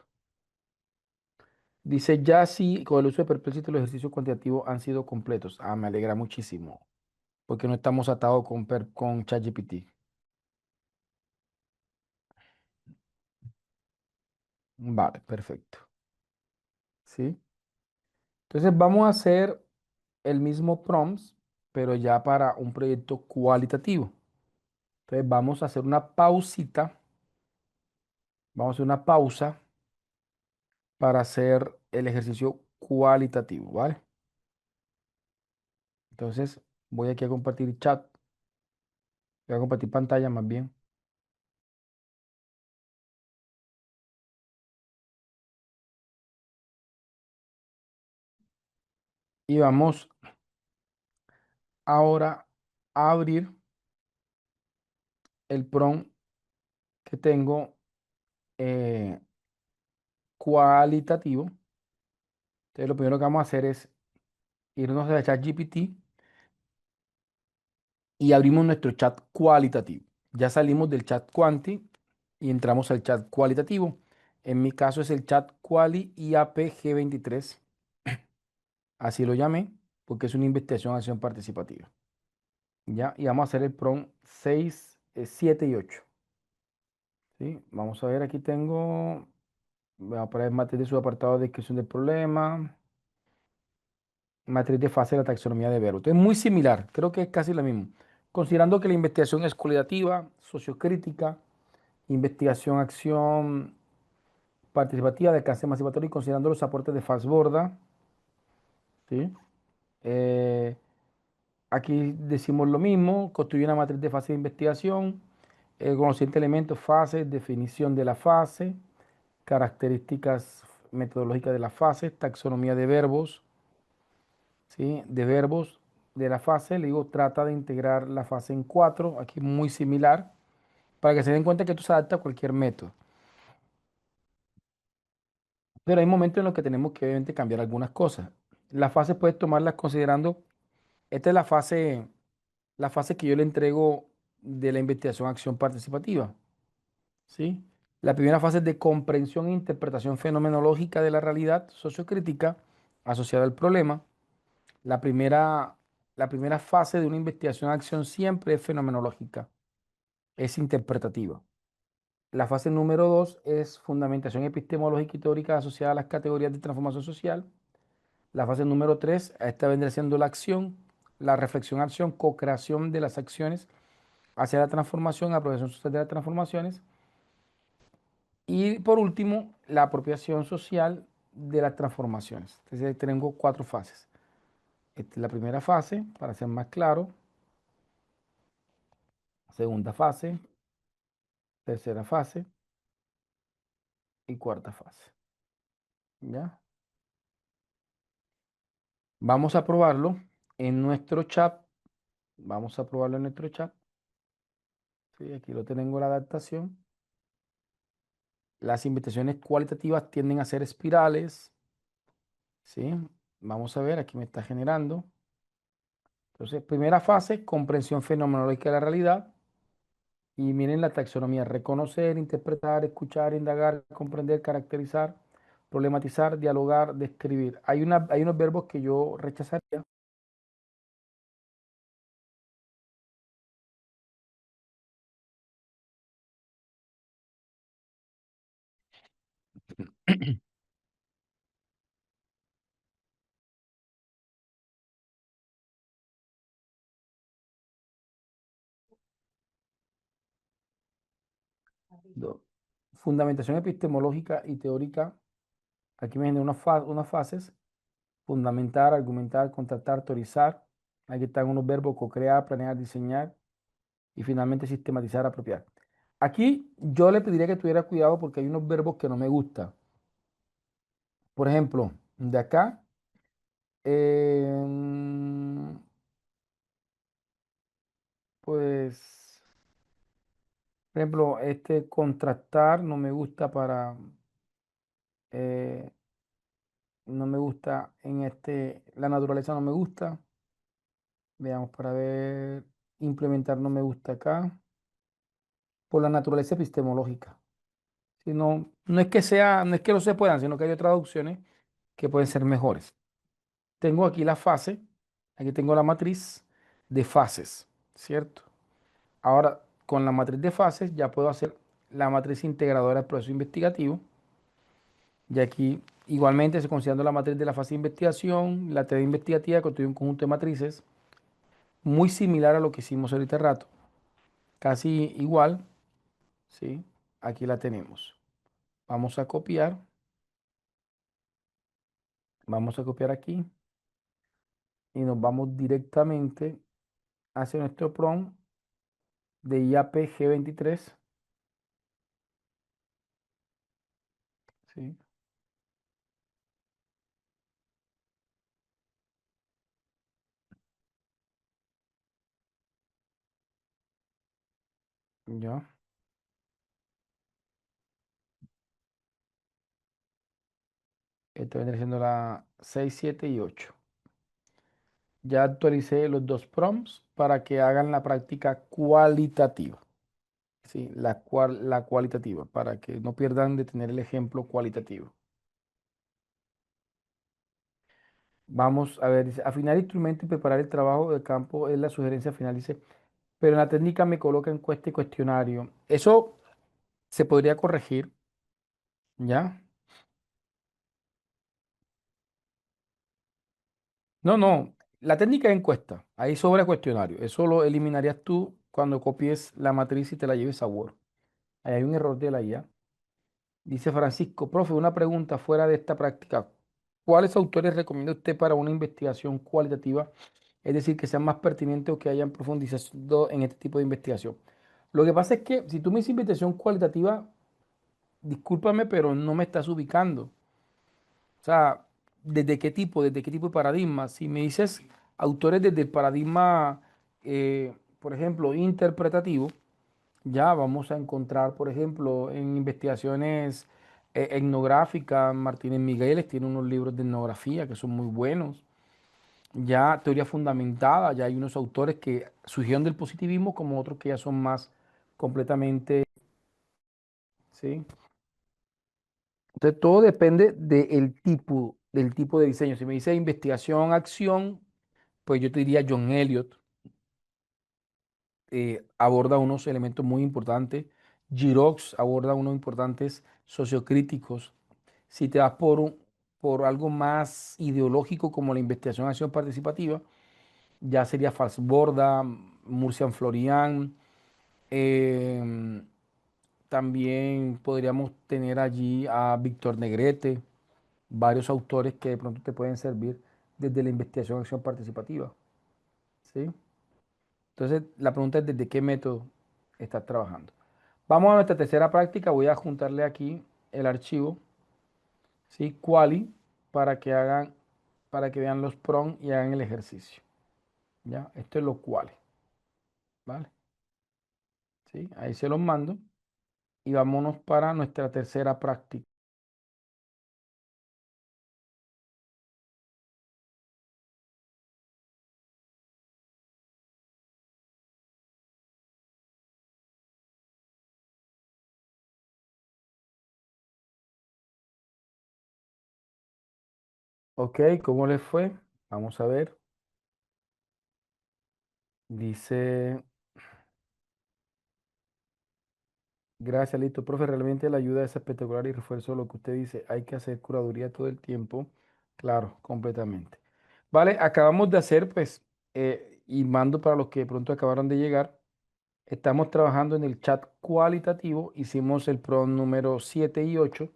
Dice, ya sí, con el uso de Perplexity los ejercicios cuantitativos han sido completos. Ah, me alegra muchísimo, porque no estamos atados con ChatGPT. Vale, perfecto. ¿Sí? Entonces vamos a hacer el mismo prompt, pero ya para un proyecto cualitativo. Entonces vamos a hacer una pausita, vamos a hacer una pausa para hacer el ejercicio cualitativo, ¿vale? Entonces voy aquí a compartir chat, voy a compartir pantalla más bien. Y vamos ahora a abrir el prompt que tengo eh, cualitativo. Entonces lo primero que vamos a hacer es irnos a ChatGPT y abrimos nuestro chat cualitativo. Ya salimos del chat quanti y entramos al chat cualitativo. En mi caso es el chat Quali IAPG 23. Así lo llamé porque es una investigación acción participativa. ¿Ya? Y vamos a hacer el prompt 6, 7 y 8. ¿Sí? Vamos a ver, aquí tengo, voy a poner matriz de subapartado de descripción del problema, matriz de fase de la taxonomía de verbos. Es muy similar, creo que es casi lo mismo. Considerando que la investigación es cualitativa, sociocrítica, investigación, acción participativa de alcance emancipatorio y considerando los aportes de Fassborda, ¿sí? Eh, Aquí decimos lo mismo, construir una matriz de fase de investigación, el conociente elemento, fase, definición de la fase, características metodológica de las fases, taxonomía de verbos, ¿sí? De verbos de la fase, le digo, trata de integrar la fase en cuatro, aquí muy similar, para que se den cuenta que esto se adapta a cualquier método. Pero hay momentos en los que tenemos que obviamente cambiar algunas cosas. Las fases puedes tomarlas considerando, esta es la fase que yo le entrego de la investigación acción participativa, ¿sí? La primera fase es de comprensión e interpretación fenomenológica de la realidad sociocrítica asociada al problema. La primera, la primera fase de una investigación-acción siempre es fenomenológica, es interpretativa. La fase número dos es fundamentación epistemológica y teórica asociada a las categorías de transformación social. La fase número tres, esta vendría siendo la acción, la reflexión-acción, co-creación de las acciones hacia la transformación, apropiación social de las transformaciones. Y por último, la apropiación social de las transformaciones. Entonces tengo cuatro fases. Esta es la primera fase, para ser más claro. Segunda fase, tercera fase y cuarta fase. ¿Ya? Vamos a probarlo en nuestro chat. Vamos a probarlo en nuestro chat. Sí, aquí lo tengo la adaptación. Las invitaciones cualitativas tienden a ser espirales. ¿Sí? Vamos a ver, aquí me está generando. Entonces, primera fase, comprensión fenomenológica de la realidad. Y miren la taxonomía: reconocer, interpretar, escuchar, indagar, comprender, caracterizar, problematizar, dialogar, describir. Hay unos verbos que yo rechazaría. Do- Fundamentación epistemológica y teórica. Aquí me generan unas fases: fundamentar, argumentar, contrastar, teorizar. Aquí están unos verbos: co-crear, planear, diseñar y finalmente sistematizar, apropiar. Aquí yo le pediría que tuviera cuidado porque hay unos verbos que no me gustan. Por ejemplo, de acá, em, pues, por ejemplo, este contrastar no me gusta eh, no me gusta en la naturaleza no me gusta. Veamos para ver, implementar no me gusta acá, por la naturaleza epistemológica. Si no, no es que no se puedan, sino que hay otras opciones que pueden ser mejores. Tengo aquí la fase, aquí tengo la matriz de fases, ¿cierto? Ahora, con la matriz de fases ya puedo hacer la matriz integradora del proceso investigativo. Y aquí igualmente se considerando la matriz de la fase de investigación, la teoría investigativa constituye un conjunto de matrices muy similar a lo que hicimos ahorita rato. Casi igual, ¿sí? Aquí la tenemos. Vamos a copiar, vamos a copiar aquí y nos vamos directamente hacia nuestro prompt de IAP G23, ¿sí? Ya, esto vendría siendo la 6, 7 y 8. Ya actualicé los dos prompts para que hagan la práctica cualitativa. Sí, la cualitativa, para que no pierdan de tener el ejemplo cualitativo. Vamos a ver, dice, afinar instrumento y preparar el trabajo de campo es la sugerencia final, dice, pero en la técnica me coloca encuesta y cuestionario. Eso se podría corregir, ¿ya? No, no, la técnica es encuesta, ahí sobra cuestionario. Eso lo eliminarías tú cuando copies la matriz y te la lleves a Word. Ahí hay un error de la IA. Dice Francisco, profe, una pregunta fuera de esta práctica. ¿Cuáles autores recomienda usted para una investigación cualitativa? Es decir, que sean más pertinentes o que hayan profundizado en este tipo de investigación. Lo que pasa es que si tú me dices investigación cualitativa, discúlpame, pero no me estás ubicando. O sea, ¿desde qué tipo de paradigma? Si me dices autores desde el paradigma, por ejemplo, interpretativo, ya vamos a encontrar, por ejemplo, en investigaciones etnográficas, Martínez Migueles tiene unos libros de etnografía que son muy buenos. Ya teoría fundamentada, ya hay unos autores que surgieron del positivismo como otros que ya son más completamente, ¿sí? Entonces todo depende del tipo de diseño. Si me dice investigación, acción, pues yo te diría John Elliot, aborda unos elementos muy importantes. Girox aborda unos importantes sociocríticos. Si te vas por algo más ideológico como la investigación, acción participativa, ya sería Falsborda, Murcian Florian. em, También podríamos tener allí a Víctor Negrete, varios autores que de pronto te pueden servir desde la investigación acción participativa, ¿sí? Entonces, la pregunta es desde qué método estás trabajando. Vamos a nuestra tercera práctica. Voy a juntarle aquí el archivo, ¿sí? Quali, para que hagan, para que vean los prompts y hagan el ejercicio, ¿ya? Esto es lo quali, ¿vale? ¿Sí? Ahí se los mando y vámonos para nuestra tercera práctica. Ok, ¿cómo les fue? Vamos a ver. Dice, gracias, listo, profe. Realmente la ayuda es espectacular y refuerzo lo que usted dice. Hay que hacer curaduría todo el tiempo. Claro, completamente. Vale, acabamos de hacer, pues, y mando para los que de pronto acabaron de llegar. Estamos trabajando en el chat cualitativo. Hicimos el PRO número 7 y 8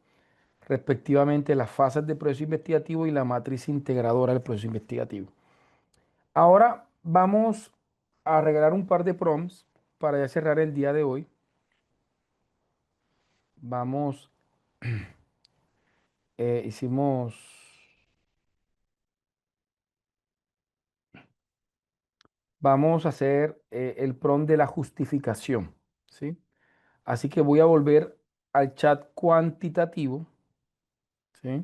respectivamente las fases del proceso investigativo y la matriz integradora del proceso investigativo. Ahora vamos a regalar un par de prompts para ya cerrar el día de hoy. Vamos, hicimos, vamos a hacer el prompt de la justificación, ¿sí? Así que voy a volver al chat cuantitativo, ¿sí?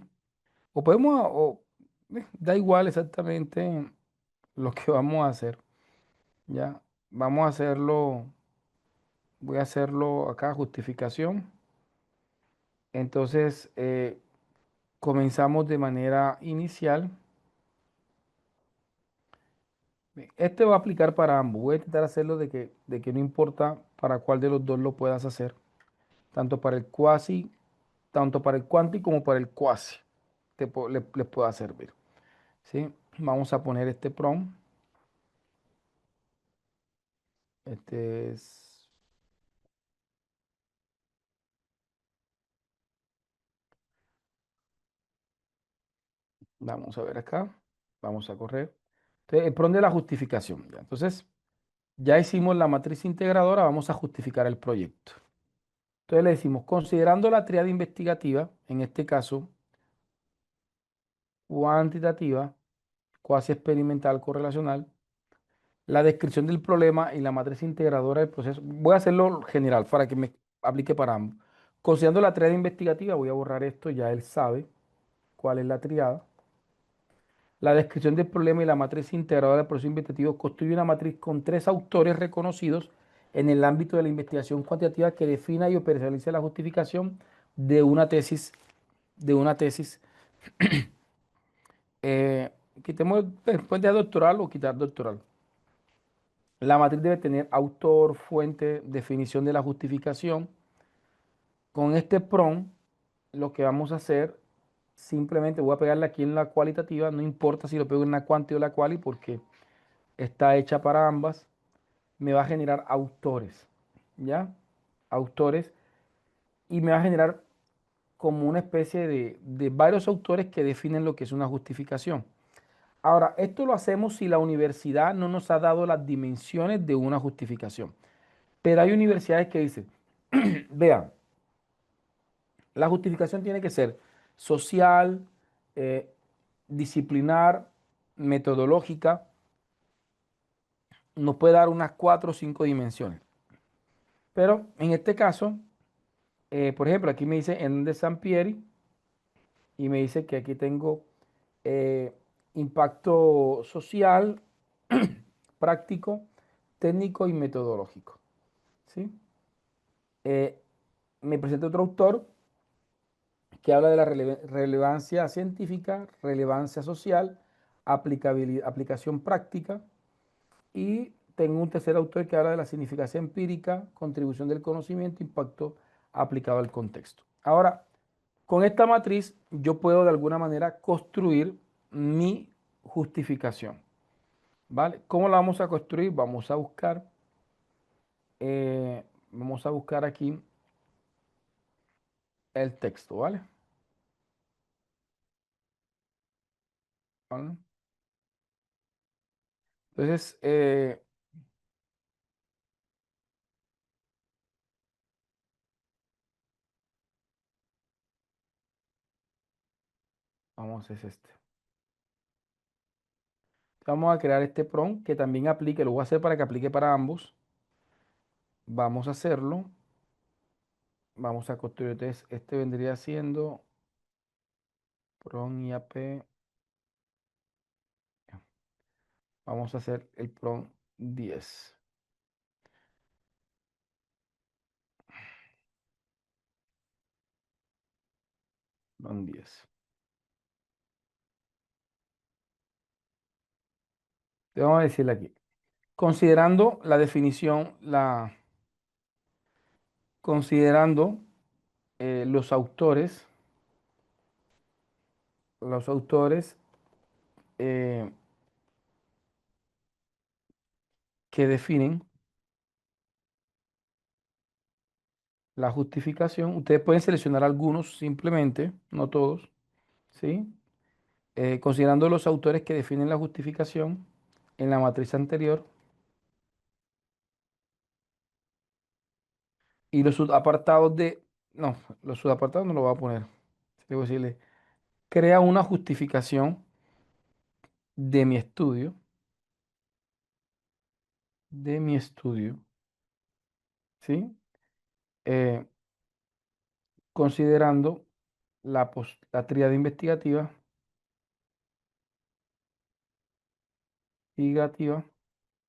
O podemos, da igual exactamente lo que vamos a hacer, ¿ya? Vamos a hacerlo, voy a hacerlo acá, justificación. Entonces, comenzamos de manera inicial. Este va a aplicar para ambos. Voy a intentar hacerlo de que no importa para cuál de los dos lo puedas hacer, tanto para el cuasi, tanto para el cuanti como para el cuasi. Les pueda servir. ¿Sí? Vamos a poner este prompt. Este es, vamos a ver acá. Vamos a correr. Entonces, el prompt de la justificación. ¿Ya? Entonces, ya hicimos la matriz integradora, vamos a justificar el proyecto. Entonces le decimos, considerando la tríada investigativa, en este caso cuantitativa, cuasi experimental, correlacional, la descripción del problema y la matriz integradora del proceso. Voy a hacerlo general para que me aplique para ambos. Considerando la tríada investigativa, voy a borrar esto, ya él sabe cuál es la tríada. La descripción del problema y la matriz integradora del proceso investigativo constituye una matriz con tres autores reconocidos en el ámbito de la investigación cuantitativa que defina y operacionaliza la justificación de una tesis, de una tesis. Eh, Quitemos después de doctoral o quitar doctoral. La matriz debe tener autor, fuente, definición de la justificación. Con este prompt, lo que vamos a hacer, simplemente voy a pegarle aquí en la cualitativa, no importa si lo pego en la cuanti o la quali, porque está hecha para ambas. Me va a generar autores, ¿ya? Autores, y me va a generar como una especie de varios autores que definen lo que es una justificación. Ahora, esto lo hacemos si la universidad no nos ha dado las dimensiones de una justificación. Pero hay universidades que dicen, vean, la justificación tiene que ser social, eh, disciplinar, metodológica, nos puede dar unas 4 o 5 dimensiones. Pero en este caso, por ejemplo, aquí me dice en de Sampieri y me dice que aquí tengo eh, impacto social, práctico, técnico y metodológico. ¿Sí? Eh, Me presenta otro autor que habla de la relevancia científica, relevancia social, aplicabilidad, aplicación práctica. Y tengo un tercer autor que habla de la significancia empírica, contribución del conocimiento, impacto aplicado al contexto. Ahora, con esta matriz yo puedo de alguna manera construir mi justificación. ¿Vale? ¿Cómo la vamos a construir? Vamos a buscar aquí el texto, ¿vale? ¿Vale? Entonces, vamos a hacer este. Vamos a crear este prompt que también aplique, lo voy a hacer para que aplique para ambos. Vamos a hacerlo. Vamos a construir, entonces, este vendría siendo prompt IAP. Vamos a hacer el prompt 10. Prompt 10. Te vamos a decirle aquí. Considerando la definición, considerando los autores eh, que definen la justificación, ustedes pueden seleccionar algunos simplemente, no todos, ¿sí? Considerando los autores que definen la justificación en la matriz anterior y los subapartados de, no, los subapartados no lo voy a poner. Debo decirle, crea una justificación de mi estudio, de mi estudio, ¿sí? Eh, Considerando la tríada investigativa,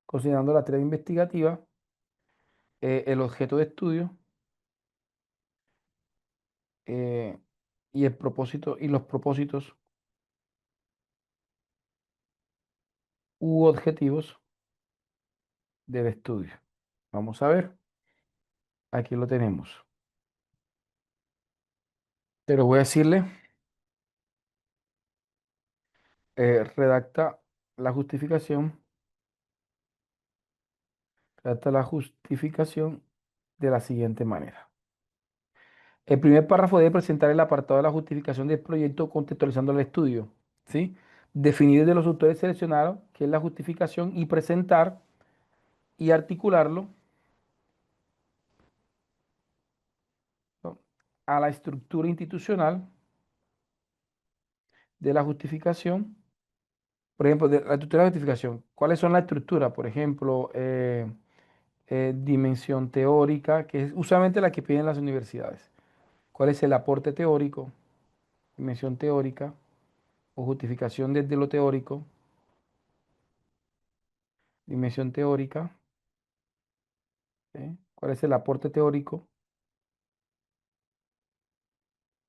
considerando la tríada investigativa, el objeto de estudio eh, y el propósito y los propósitos u objetivos del estudio. Vamos a ver, aquí lo tenemos. Pero voy a decirle, redacta la justificación, redacta la justificación de la siguiente manera. El primer párrafo debe presentar el apartado de la justificación del proyecto contextualizando el estudio, ¿sí? Definir de los autores seleccionados qué es la justificación y presentar y articularlo, ¿no?, a la estructura institucional de la justificación. Por ejemplo, de la estructura de la justificación. ¿Cuáles son las estructuras? Por ejemplo, dimensión teórica, que es usualmente la que piden las universidades. ¿Cuál es el aporte teórico? Dimensión teórica o justificación desde lo teórico. Dimensión teórica. ¿Sí? ¿Cuál es el aporte teórico?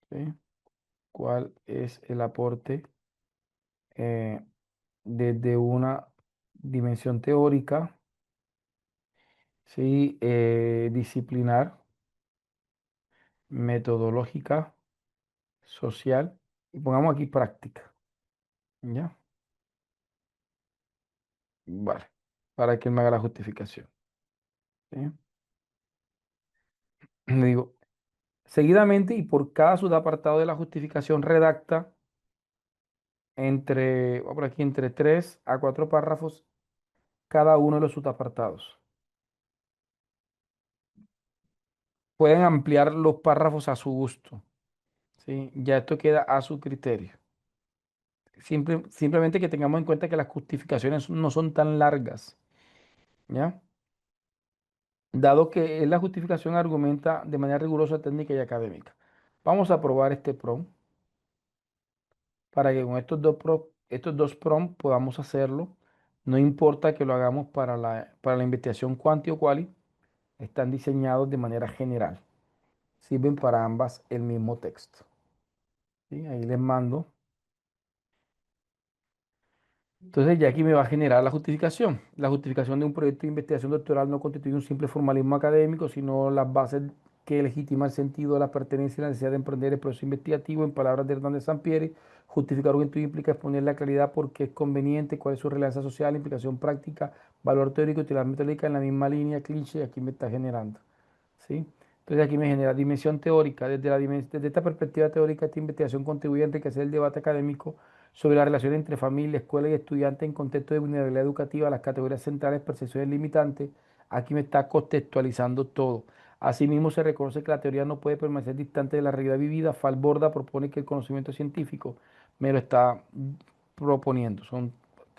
¿Sí? ¿Cuál es el aporte eh, desde una dimensión teórica? ¿Sí? Disciplinar, metodológica, social. Y pongamos aquí práctica. ¿Ya? Vale. Para que él me haga la justificación. ¿Sí? Le digo, seguidamente y por cada subapartado de la justificación redacta voy a por aquí, entre 3 a 4 párrafos cada uno de los subapartados. Pueden ampliar los párrafos a su gusto, ¿sí? Ya esto queda a su criterio. Simplemente que tengamos en cuenta que las justificaciones no son tan largas, ¿ya? Dado que la justificación argumenta de manera rigurosa, técnica y académica. Vamos a probar este prompt para que con estos dos prompts podamos hacerlo. No importa que lo hagamos para la investigación quanti o quali, están diseñados de manera general. Sirven para ambas el mismo texto. ¿Sí? Ahí les mando. Entonces ya aquí me va a generar la justificación. La justificación de un proyecto de investigación doctoral no constituye un simple formalismo académico, sino las bases que legitima el sentido de la pertenencia y la necesidad de emprender el proceso investigativo. En palabras de Hernández Sampieri, justificar un estudio implica exponer la claridad por qué es conveniente, cuál es su relevancia social, implicación práctica, valor teórico y utilidad metódica en la misma línea, cliché, aquí me está generando. ¿Sí? Entonces aquí me genera dimensión teórica. Desde esta perspectiva teórica, esta investigación contribuye a enriquecer el debate académico sobre la relación entre familia, escuela y estudiante en contexto de vulnerabilidad educativa, las categorías centrales, percepciones limitantes. Aquí me está contextualizando todo. Asimismo, se reconoce que la teoría no puede permanecer distante de la realidad vivida. Falborda propone que el conocimiento científico me lo está proponiendo.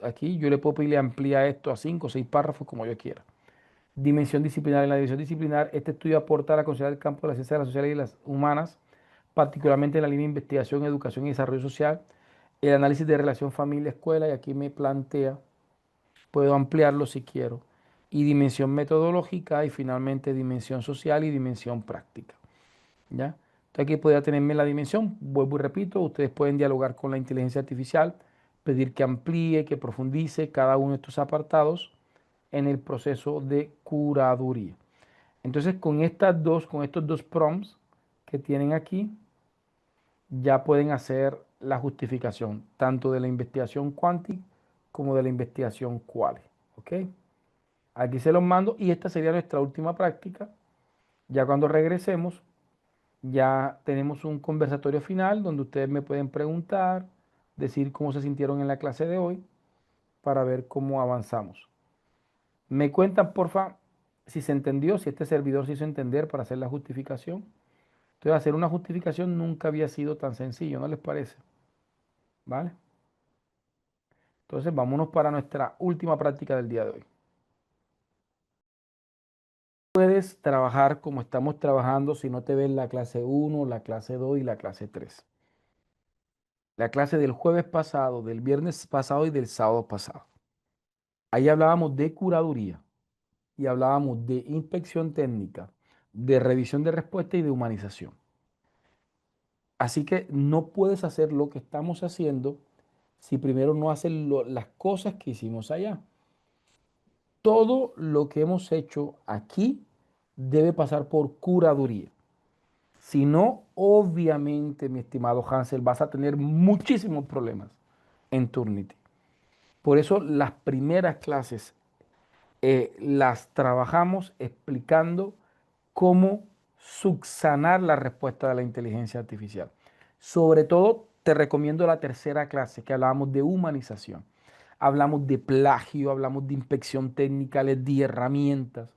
Aquí yo le puedo pedirle ampliar esto a 5 o 6 párrafos como yo quiera. Dimensión disciplinar. En la dimensión disciplinar, este estudio aporta a la consideración del campo de las ciencias de las sociales y las humanas, particularmente en la línea de investigación, educación y desarrollo social, el análisis de relación familia-escuela, y aquí me plantea, puedo ampliarlo si quiero, y dimensión metodológica, y finalmente dimensión social y dimensión práctica. ¿Ya? Entonces aquí podría tenerme la dimensión, vuelvo y repito, ustedes pueden dialogar con la inteligencia artificial, pedir que amplíe, que profundice cada uno de estos apartados en el proceso de curaduría. Entonces, con estos dos prompts que tienen aquí, ya pueden hacer la justificación, tanto de la investigación quanti como de la investigación quali. ¿Ok? Aquí se los mando y esta sería nuestra última práctica. Ya cuando regresemos, ya tenemos un conversatorio final donde ustedes me pueden preguntar, decir cómo se sintieron en la clase de hoy para ver cómo avanzamos. Me cuentan, porfa, si se entendió, si este servidor se hizo entender para hacer la justificación. Entonces, hacer una justificación nunca había sido tan sencillo, ¿no les parece? ¿Vale? Entonces, vámonos para nuestra última práctica del día de hoy. Puedes trabajar como estamos trabajando si no te ves la clase uno, la clase 2 y la clase 3. La clase del jueves pasado, del viernes pasado y del sábado pasado. Ahí hablábamos de curaduría y hablábamos de inspección técnica, de revisión de respuesta y de humanización. Así que no puedes hacer lo que estamos haciendo si primero no haces las cosas que hicimos allá. Todo lo que hemos hecho aquí debe pasar por curaduría. Si no, obviamente, mi estimado Hansel, vas a tener muchísimos problemas en Turnitin. Por eso las primeras clases las trabajamos explicando cómo subsanar la respuesta de la inteligencia artificial. Sobre todo, te recomiendo la tercera clase que hablábamos de humanización. Hablamos de plagio, hablamos de inspección técnica, les di herramientas.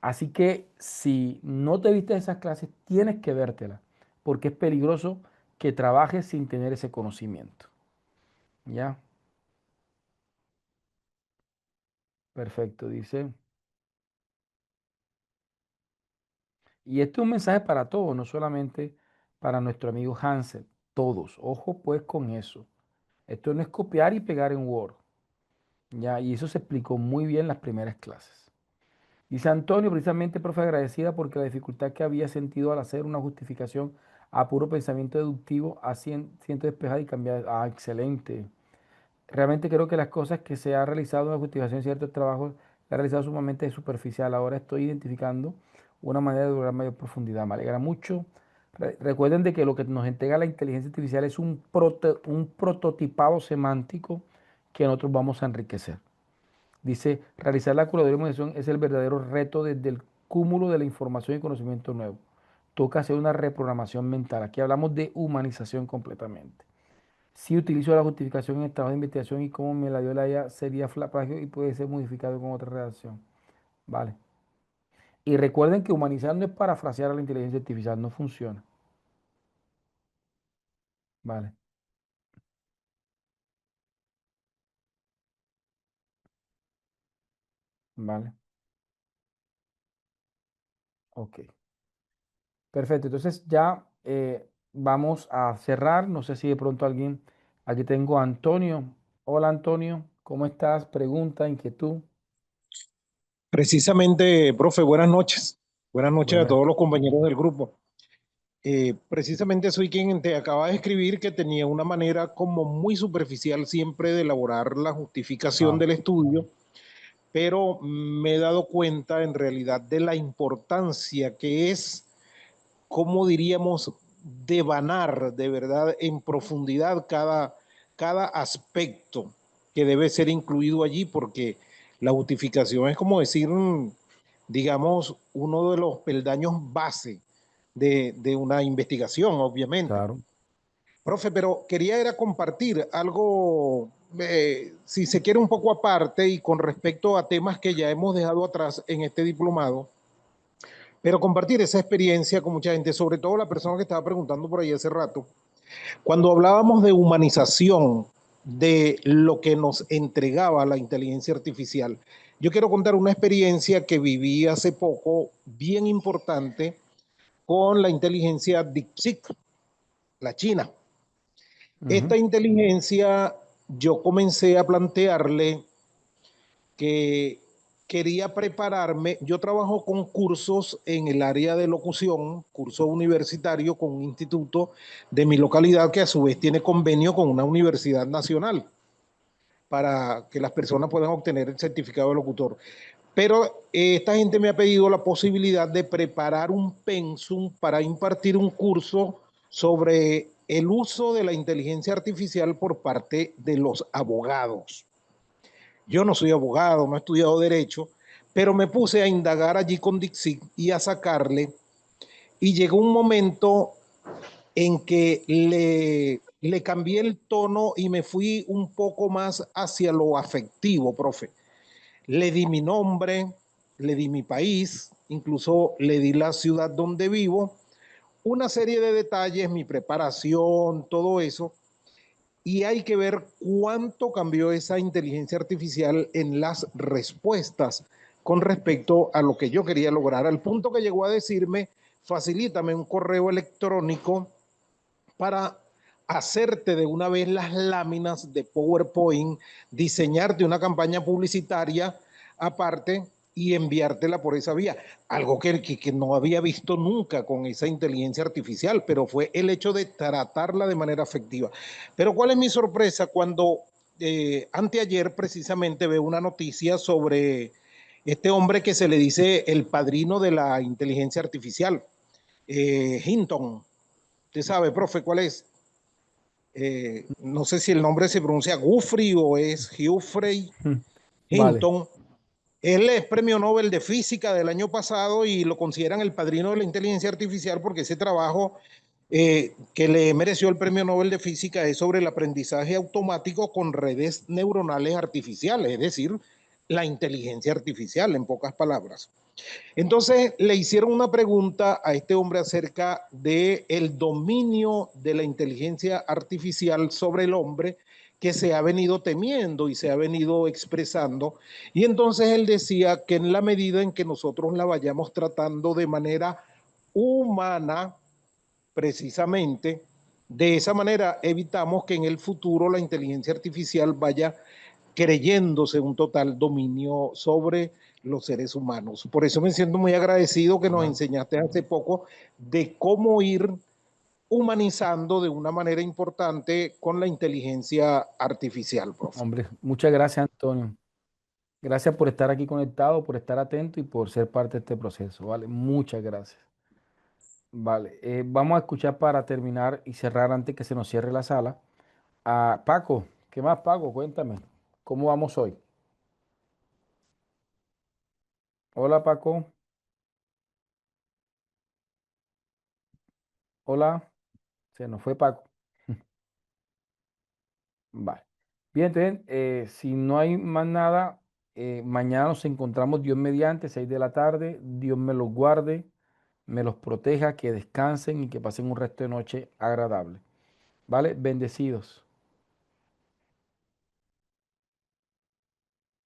Así que si no te viste esas clases, tienes que vértelas, porque es peligroso que trabajes sin tener ese conocimiento. ¿Ya? Perfecto, dice. Y este es un mensaje para todos, no solamente para nuestro amigo Hansel, todos. Ojo pues con eso. Esto no es copiar y pegar en Word. Ya, y eso se explicó muy bien en las primeras clases. Dice Antonio, precisamente, profe, agradecida porque la dificultad que había sentido al hacer una justificación a puro pensamiento deductivo, así siento despejada y cambiar. Ah, excelente. Realmente creo que las cosas que se ha realizado en la justificación de ciertos trabajos la ha realizado sumamente superficial. Ahora estoy identificando una manera de lograr mayor profundidad. Me alegra mucho. Recuerden de que lo que nos entrega la inteligencia artificial es un prototipado semántico que nosotros vamos a enriquecer. Dice, realizar la curaduría y humanización es el verdadero reto desde el cúmulo de la información y conocimiento nuevo. Toca hacer una reprogramación mental. Aquí hablamos de humanización completamente. Si utilizo la justificación en el trabajo de investigación y cómo me la dio la IA, sería plagio y puede ser modificado con otra redacción. Vale. Y recuerden que humanizar no es parafrasear a la inteligencia artificial, no funciona. Vale. Vale, ok. Perfecto, entonces ya vamos a cerrar. No sé si de pronto alguien, aquí tengo a Antonio. Hola Antonio, ¿cómo estás? Pregunta, inquietud. Precisamente, profe, buenas noches. Buenas noches a Buenas. todos los compañeros del grupo. Precisamente soy quien te acaba de escribir que tenía una manera como muy superficial siempre de elaborar la justificación Ah, del estudio, pero me he dado cuenta en realidad de la importancia que es, ¿cómo diríamos?, devanar de verdad en profundidad cada aspecto que debe ser incluido allí, porque la justificación es como decir, digamos, uno de los peldaños base de una investigación, obviamente. claro. Profe, pero quería era compartir algo, si se quiere, un poco aparte y con respecto a temas que ya hemos dejado atrás en este diplomado, pero compartir esa experiencia con mucha gente, sobre todo la persona que estaba preguntando por ahí hace rato. Cuando hablábamos de humanización de lo que nos entregaba la inteligencia artificial, yo quiero contar una experiencia que viví hace poco, bien importante, con la inteligencia DeepSeek, la China. Ujú, Esta inteligencia, yo comencé a plantearle que quería prepararme. Yo trabajo con cursos en el área de locución, curso universitario con un instituto de mi localidad que a su vez tiene convenio con una universidad nacional para que las personas puedan obtener el certificado de locutor. Pero esta gente me ha pedido la posibilidad de preparar un pensum para impartir un curso sobre el uso de la inteligencia artificial por parte de los abogados. Yo no soy abogado, no he estudiado derecho, pero me puse a indagar allí con Dixit y a sacarle. Y llegó un momento en que le cambié el tono y me fui un poco más hacia lo afectivo, profe. Le di mi nombre, le di mi país, incluso le di la ciudad donde vivo, una serie de detalles, mi preparación, todo eso, y hay que ver cuánto cambió esa inteligencia artificial en las respuestas con respecto a lo que yo quería lograr, al punto que llegó a decirme, facilítame un correo electrónico para hacerte de una vez las láminas de PowerPoint, diseñarte una campaña publicitaria aparte y enviártela por esa vía. Algo que no había visto nunca con esa inteligencia artificial, pero fue el hecho de tratarla de manera efectiva. Pero ¿cuál es mi sorpresa cuando anteayer precisamente veo una noticia sobre este hombre que se le dice el padrino de la inteligencia artificial, Hinton? ¿Usted sabe, profe, cuál es? No sé si el nombre se pronuncia Guthrie o es Geoffrey ujú. Vale. Hinton. Él es premio Nobel de Física del año pasado y lo consideran el padrino de la inteligencia artificial porque ese trabajo que le mereció el premio Nobel de Física es sobre el aprendizaje automático con redes neuronales artificiales, es decir, la inteligencia artificial, en pocas palabras. Entonces le hicieron una pregunta a este hombre acerca del el dominio de la inteligencia artificial sobre el hombre que se ha venido temiendo y se ha venido expresando. Y entonces él decía que en la medida en que nosotros la vayamos tratando de manera humana, precisamente, de esa manera evitamos que en el futuro la inteligencia artificial vaya creyéndose un total dominio sobre los seres humanos. Por eso me siento muy agradecido que nos Vale. enseñaste hace poco de cómo ir humanizando de una manera importante con la inteligencia artificial, profe. Hombre, muchas gracias, Antonio. Gracias por estar aquí conectado, por estar atento y por ser parte de este proceso. Vale, muchas gracias. Vale, vamos a escuchar para terminar y cerrar antes que se nos cierre la sala. A Paco, ¿qué más, Paco? Cuéntame, ¿cómo vamos hoy? Hola, Paco. Hola. Se nos fue Paco. Vale. Bien, entonces, si no hay más nada, mañana nos encontramos Dios mediante, 6 de la tarde. Dios me los guarde, me los proteja, que descansen y que pasen un resto de noche agradable. ¿Vale? Bendecidos.